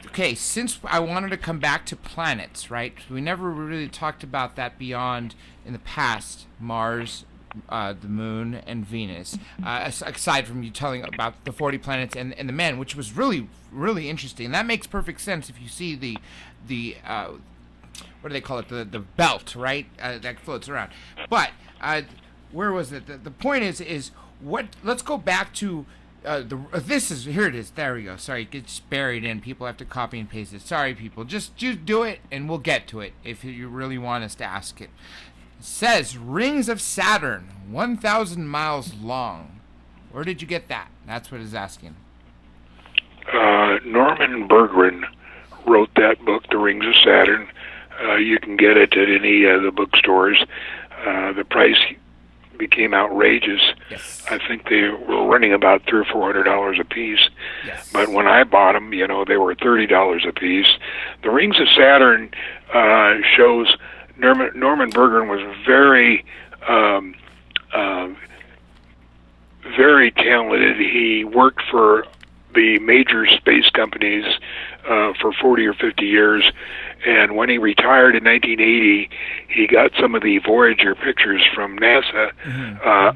Okay, since I wanted to come back to planets, right? We never really talked about that beyond in the past, Mars, the Moon, and Venus. Aside from you telling about the 40 planets and the men, which was really, really interesting. And that makes perfect sense if you see the what do they call it? The belt, right? That floats around. But where was it? The point is what? Let's go back to here it is. There we go. Sorry, it gets buried in. People have to copy and paste it. Sorry, people. Just do it, and we'll get to it if you really want us to ask it. It says rings of Saturn, 1,000 miles long. Where did you get that? That's what it's asking. Norman Berggren wrote that book, The Rings of Saturn. You can get it at any of the bookstores. The price became outrageous. Yes. I think they were running about $300 or $400 a piece. Yes. But when I bought them, you know, they were $30 a piece. The Rings of Saturn shows Norman Berggren was very talented. He worked for the major space companies for 40 or 50 years. And when he retired in 1980, he got some of the Voyager pictures from NASA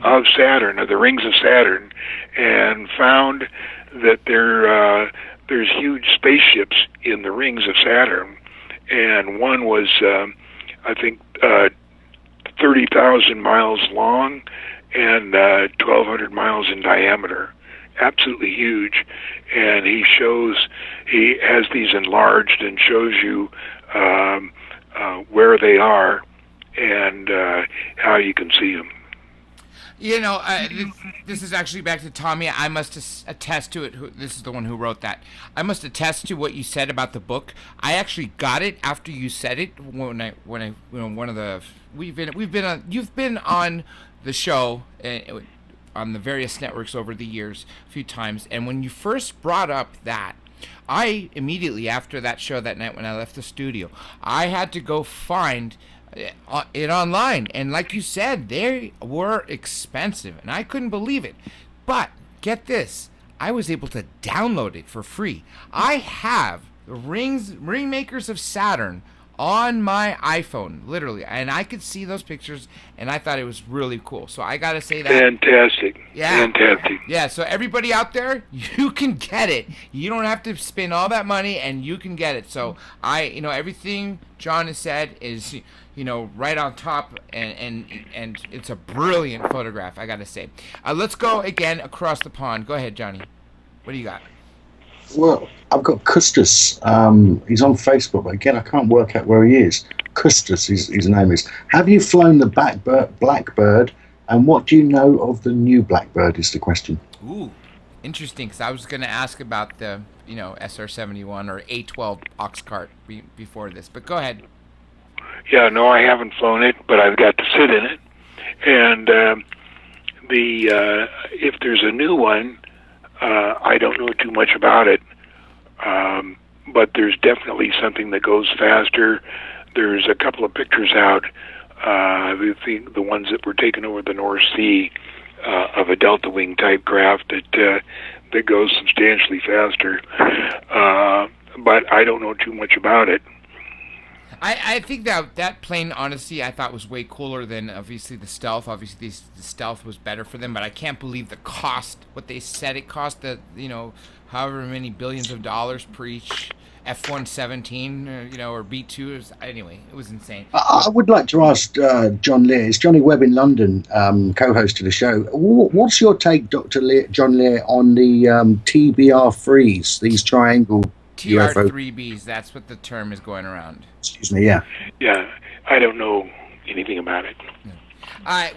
of Saturn, of the rings of Saturn, and found that there's huge spaceships in the rings of Saturn. And one was, I think, 30,000 miles long and 1,200 miles in diameter. Absolutely huge. And he has these enlarged and shows you where they are and how you can see them. You know, this is actually back to Tommy. I must attest to it. This is the one who wrote that. I must attest to what you said about the book. I actually got it after you said it. You've been on the show on the various networks over the years a few times, and when you first brought up that, I immediately after that show that night when I left the studio, I had to go find it online, and like you said, they were expensive, and I couldn't believe it. But get this, I was able to download it for free. I have the Ring Makers of Saturn on my iPhone, literally, and I could see those pictures, and I thought it was really cool. So I gotta say that. Fantastic. Yeah. Fantastic. Yeah. So everybody out there, you can get it. You don't have to spend all that money, and you can get it. So everything John has said is, right on top, and it's a brilliant photograph, I gotta say. Let's go again across the pond. Go ahead, Johnny. What do you got? Well, I've got Custis. He's on Facebook, but again, I can't work out where he is. Custis, his name is. Have you flown the Blackbird And what do you know of the new blackbird is the question. Ooh, interesting, because I was going to ask about the, SR-71 or A-12 ox cart before this, but go ahead. Yeah, no, I haven't flown it, but I've got to sit in it. And if there's a new one, I don't know too much about it, but there's definitely something that goes faster. There's a couple of pictures out, the ones that were taken over the North Sea, of a delta wing type craft that goes substantially faster, but I don't know too much about it. I think that plane, honestly, I thought was way cooler than, obviously, the Stealth. Obviously, the Stealth was better for them, but I can't believe the cost, what they said it cost, however many billions of dollars per each F-117, or B-2. Anyway, it was insane. I would like to ask John Lear. It's Johnny Webb in London, co-host of the show. What's your take, John Lear, on the TBR-3s, these triangle TR-3Bs, that's what the term is going around. Excuse me, yeah. Yeah, I don't know anything about it.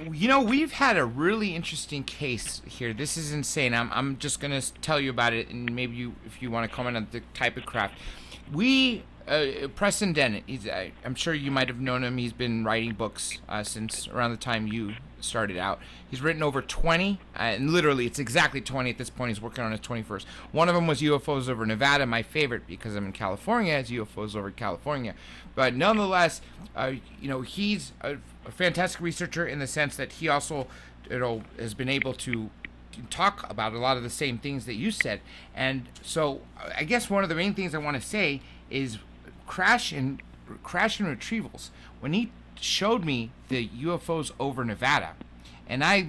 We've had a really interesting case here. This is insane. I'm just going to tell you about it, and maybe if you want to comment on the type of craft. Preston Dennett, I'm sure you might have known him. He's been writing books since around the time you started out. He's written over 20, and literally it's exactly 20 at this point. He's working on his 21st. One of them was UFOs over Nevada, my favorite, because I'm in California, is UFOs over California. But nonetheless, he's a fantastic researcher in the sense that he also has been able to talk about a lot of the same things that you said. And so I guess one of the main things I want to say is crash and retrievals. When he showed me the UFOs over Nevada, and I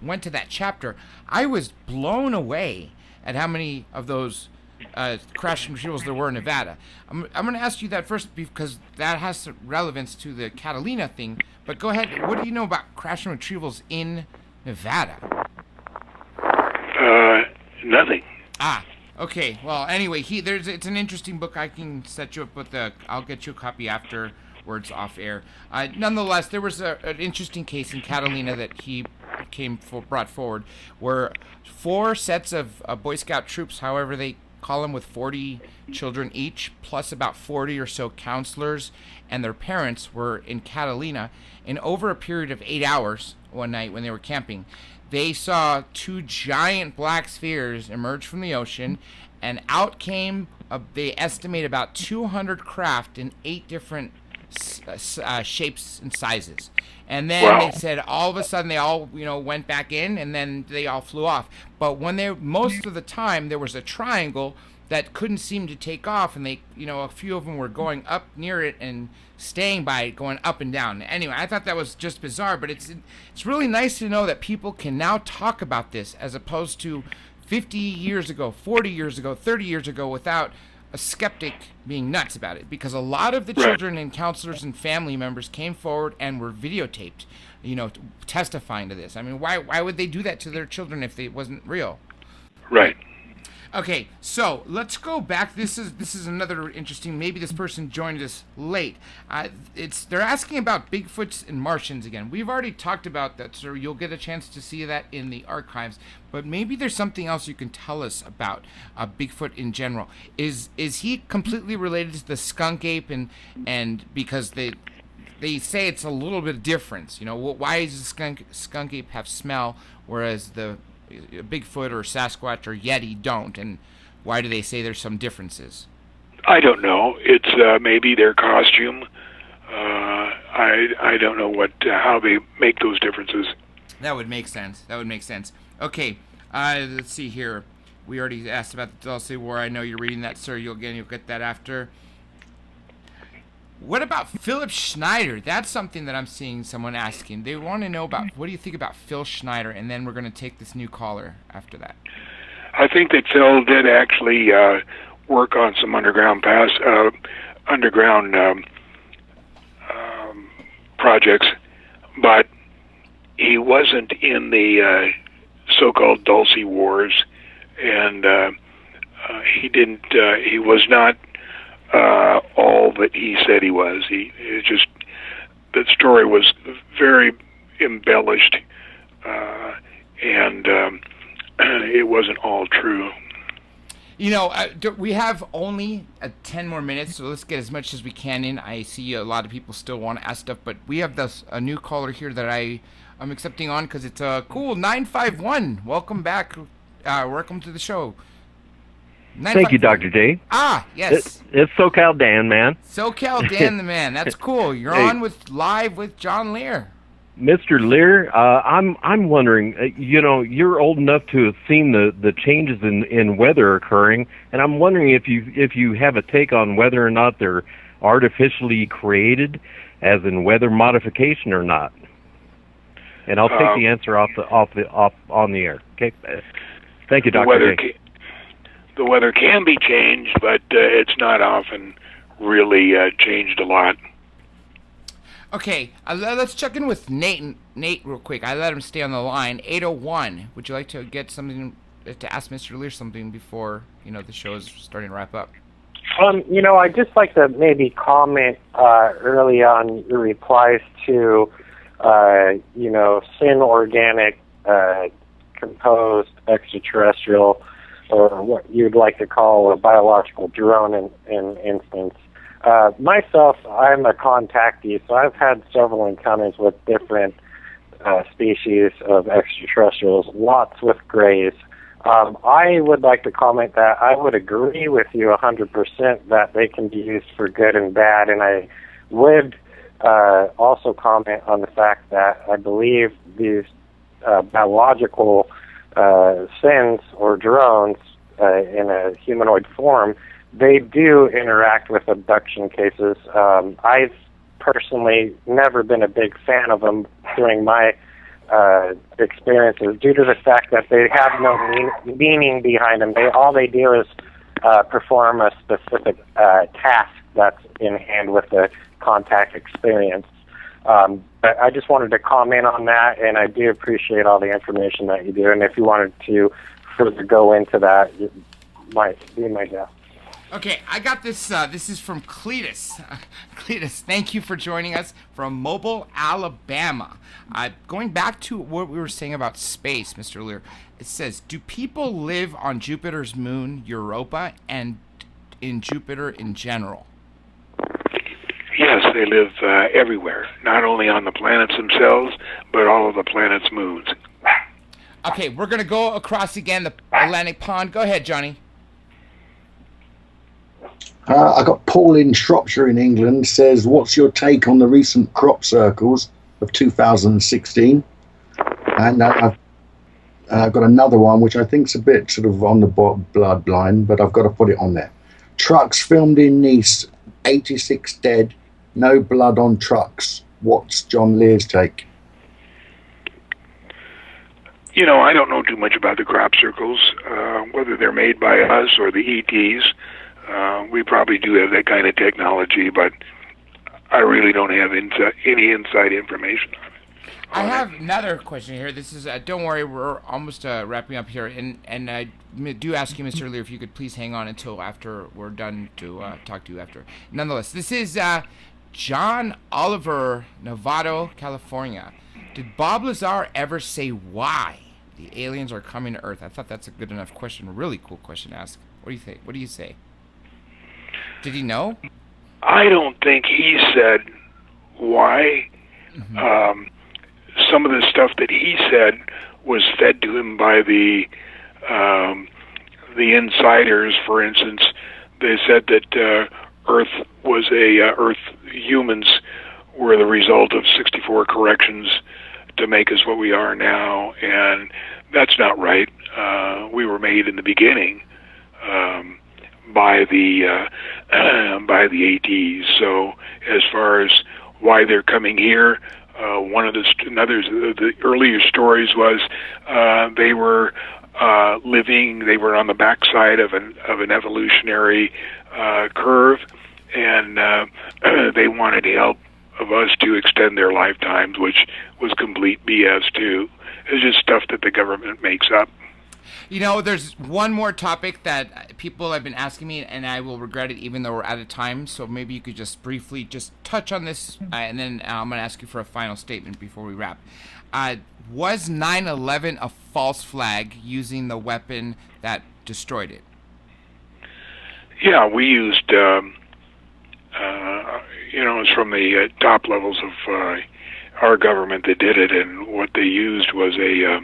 went to that chapter, I was blown away at how many of those crash and retrievals there were in Nevada. I'm going to ask you that first because that has some relevance to the Catalina thing, but go ahead. What do you know about crash and retrievals in Nevada? Nothing. Okay. Well, anyway, it's an interesting book. I can set you up with I'll get you a copy afterwards off air. Nonetheless, there was an interesting case in Catalina that he brought forward, where 4 sets of Boy Scout troops, however they call them, with 40 children each, plus about 40 or so counselors and their parents, were in Catalina, and over a period of 8 hours one night when they were camping, they saw 2 giant black spheres emerge from the ocean, and out came, they estimate, about 200 craft in 8 different shapes and sizes. And then they said all of a sudden they all, went back in, and then they all flew off. But most of the time there was a triangle that couldn't seem to take off, and they, a few of them were going up near it and staying by it, going up and down. Anyway, I thought that was just bizarre, but it's really nice to know that people can now talk about this as opposed to 50 years ago, 40 years ago, 30 years ago, without a skeptic being nuts about it, because a lot of the children and counselors and family members came forward and were videotaped, testifying to this. I mean, why would they do that to their children if it wasn't real? Right. Okay, so let's go back. This is another interesting. Maybe this person joined us late. They're asking about Bigfoots and Martians again. We've already talked about that, so you'll get a chance to see that in the archives. But maybe there's something else you can tell us about Bigfoot in general. Is he completely related to the skunk ape, and because they say it's a little bit of difference? Why does the skunk ape have smell, whereas the Bigfoot or Sasquatch or Yeti don't, and why do they say there's some differences? I don't know. It's maybe their costume. I don't know how they make those differences. That would make sense. Okay, let's see here. We already asked about the Dulce War. I know you're reading that, sir. You'll get that after. What about Philip Schneider? That's something that I'm seeing someone asking. They want to know about, what do you think about Phil Schneider? And then we're going to take this new caller after that. I think that Phil did actually work on some underground projects, but he wasn't in the so-called Dulce Wars, and he didn't. He was not all that he said he was. The story was very embellished, and it wasn't all true. You know, we have only 10 more minutes, so let's get as much as we can in. I see a lot of people still want to ask stuff, but we have a new caller here that I'm accepting on because it's cool. 951. Welcome back. Welcome to the show. Thank you, Dr. J. Yes. It's SoCal Dan, man. SoCal Dan the man. That's cool. You're on live with John Lear. Mr. Lear, I'm wondering, you're old enough to have seen the changes in weather occurring, and I'm wondering if you have a take on whether or not they're artificially created, as in weather modification or not. And I'll take the answer off on the air. Okay. Thank you, Dr. J. The weather can be changed, but it's not often really changed a lot. Okay, let's check in with Nate real quick. I let him stay on the line. 801. Would you like to get something to ask Mr. Lear something before the show is starting to wrap up? I'd just like to maybe comment early on your replies to sin organic composed extraterrestrial, or what you'd like to call a biological drone in instance. Myself, I'm a contactee, so I've had several encounters with different species of extraterrestrials, lots with grays. I would like to comment that I would agree with you 100% that they can be used for good and bad, and I would also comment on the fact that I believe these biological sins or drones in a humanoid form, they do interact with abduction cases. I've personally never been a big fan of them during my experiences due to the fact that they have no meaning behind them. All they do is perform a specific task that's in hand with the contact experience. But I just wanted to comment on that, and I do appreciate all the information that you do. And if you wanted to further go into that, it might be my guess. Okay, I got this. This is from Cletus. Cletus, thank you for joining us from Mobile, Alabama. Going back to what we were saying about space, Mr. Lear, it says, do people live on Jupiter's moon, Europa, and in Jupiter in general? Yes, they live everywhere, not only on the planets themselves, but all of the planets' moons. Okay, we're going to go across again the Atlantic Pond. Go ahead, Johnny. I got Paul in Shropshire in England says, what's your take on the recent crop circles of 2016? And I've got another one, which I think's a bit sort of on the bloodline, but I've got to put it on there. Trucks filmed in Nice, 86 dead, no blood on trucks. What's John Lear's take? I don't know too much about the crop circles, whether they're made by us or the ETs. We probably do have that kind of technology, but I really don't have any inside information on it. I have another question here. This is, don't worry, we're almost wrapping up here. And I do ask you, Mr. Lear, if you could please hang on until after we're done to talk to you after. Nonetheless, this is John Oliver, Novato, California. Did Bob Lazar ever say why the aliens are coming to Earth? I thought that's a good enough question. A really cool question to ask. What do you think? What do you say? Did he know? I don't think he said why. Mm-hmm. Some of the stuff that he said was fed to him by the insiders. For instance, they said that humans were the result of 64 corrections to make us what we are now, and that's not right. We were made in the beginning by the ATs. So as far as why they're coming here, one of the earlier stories was they were they were on the backside of an evolutionary curve, and they wanted help of us to extend their lifetimes, which was complete BS too. It's just stuff that the government makes up. You know, there's one more topic that people have been asking me, and I will regret it even though we're out of time. So maybe you could just briefly just touch on this, and then I'm going to ask you for a final statement before we wrap. Was 9/11 a false flag using the weapon that destroyed it? Yeah, we used, it's from the top levels of our government that did it, and what they used was a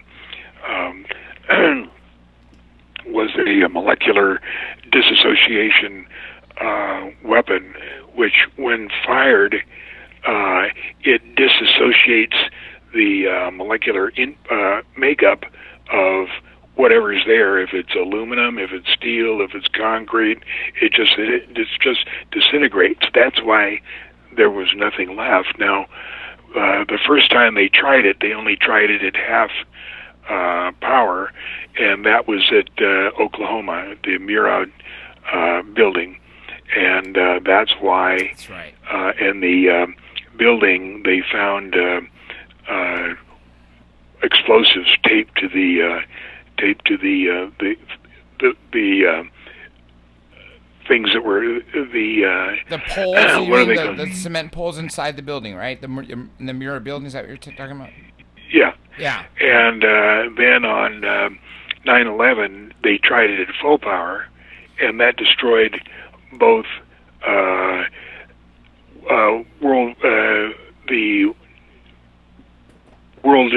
molecular disassociation weapon, which, when fired, it disassociates the molecular makeup of whatever's there. If it's aluminum, if it's steel, if it's concrete, it just disintegrates. That's why there was nothing left. Now, the first time they tried it, they only tried it at half power, and that was at Oklahoma, at the Murad building, and that's why. That's right. In the building, they found explosives taped to the things that were the poles. What are they called? The cement poles inside the building, right? The Murrah building. Is that what you're talking about? Yeah. Yeah. And then on 9/11, they tried it at full power, and that destroyed both the World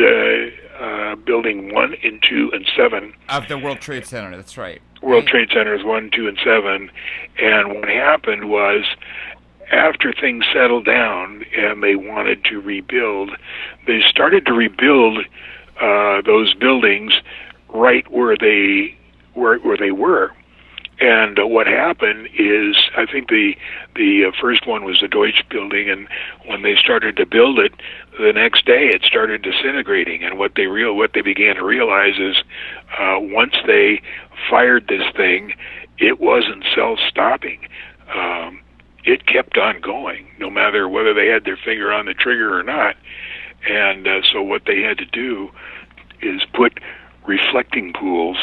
Building 1 and 2 and 7 of the World Trade Center. That's right. World Trade Centers 1, 2, and 7. And what happened was, after things settled down and they wanted to rebuild, they started to rebuild those buildings right where they were. And what happened is, I think the first one was the Deutsche building, and when they started to build it, the next day it started disintegrating. And what they began to realize is, once they fired this thing, it wasn't self-stopping. It kept on going, no matter whether they had their finger on the trigger or not. And so what they had to do is put reflecting pools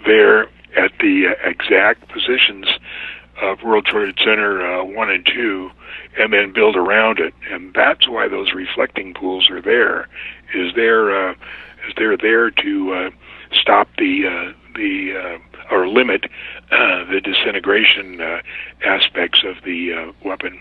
there at the exact positions of World Trade Center 1 and 2, and then build around it. And that's why those reflecting pools are there. They're there to stop or limit the disintegration aspects of the weapon.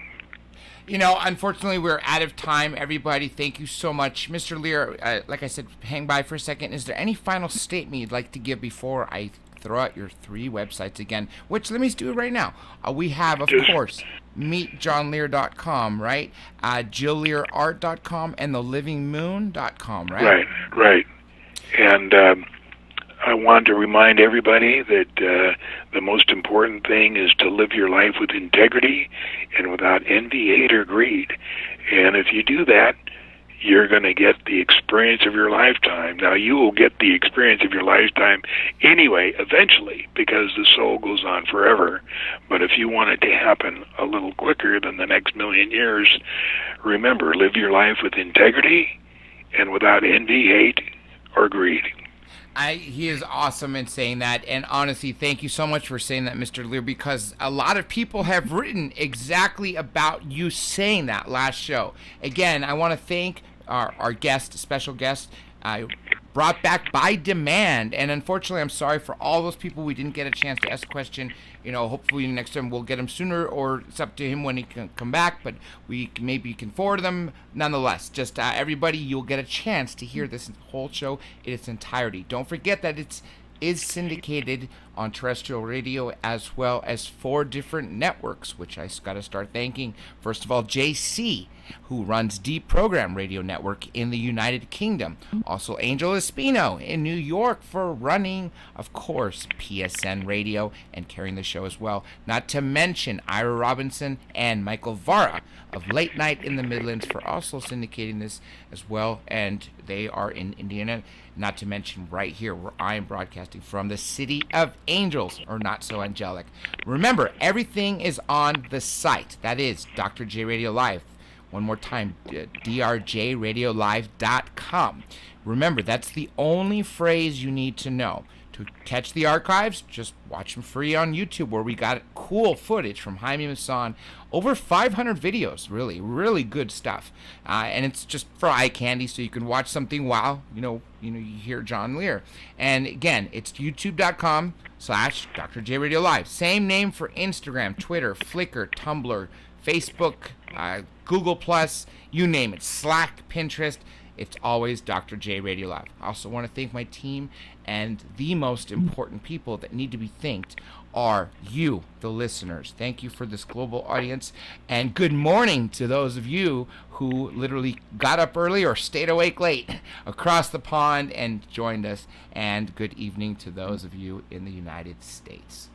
You know, unfortunately, we're out of time. Everybody, thank you so much. Mr. Lear, like I said, hang by for a second. Is there any final statement you'd like to give before I throw out your 3 websites again? Which, let me do it right now. We have, of course, meetjohnlear.com, right? JillLearArt.com and thelivingmoon.com, right? Right. And I want to remind everybody that the most important thing is to live your life with integrity and without envy, hate, or greed. And if you do that, you're going to get the experience of your lifetime. Now, you will get the experience of your lifetime anyway, eventually, because the soul goes on forever. But if you want it to happen a little quicker than the next million years, remember, live your life with integrity and without envy, hate, or greed. He is awesome in saying that, and honestly, thank you so much for saying that, Mr. Lear, because a lot of people have written exactly about you saying that last show. Again, I want to thank our guest, special guest, brought back by demand, and unfortunately, I'm sorry for all those people we didn't get a chance to ask a question. You know, hopefully next time we'll get him sooner, or it's up to him when he can come back, but we maybe can forward them. Nonetheless, just everybody, you'll get a chance to hear this whole show in its entirety. Don't forget that it is syndicated on terrestrial radio as well as 4 different networks, which I got to start thanking. First of all, JC, who runs Deep Program Radio Network in the United Kingdom. Also, Angel Espino in New York for running, of course, PSN Radio and carrying the show as well. Not to mention Ira Robinson and Michael Vara of Late Night in the Midlands for also syndicating this as well. And they are in Indiana. Not to mention right here where I am broadcasting from, the City of Angels, or Not So Angelic. Remember, everything is on the site. That is Dr. J Radio Live. One more time, drjradiolive.com. Remember, that's the only phrase you need to know. To catch the archives, just watch them free on YouTube, where we got cool footage from Jaime Maussan. Over 500 videos, really good stuff. And it's just for eye candy, so you can watch something while you hear John Lear. And again, it's youtube.com/Dr. J Radio Live. Same name for Instagram, Twitter, Flickr, Tumblr, Facebook, Google Plus, you name it. Slack, Pinterest. It's always Dr. J Radio Live. I also want to thank my team, and the most important people that need to be thanked are you, the listeners. Thank you for this global audience, and good morning to those of you who literally got up early or stayed awake late across the pond and joined us, and good evening to those of you in the United States.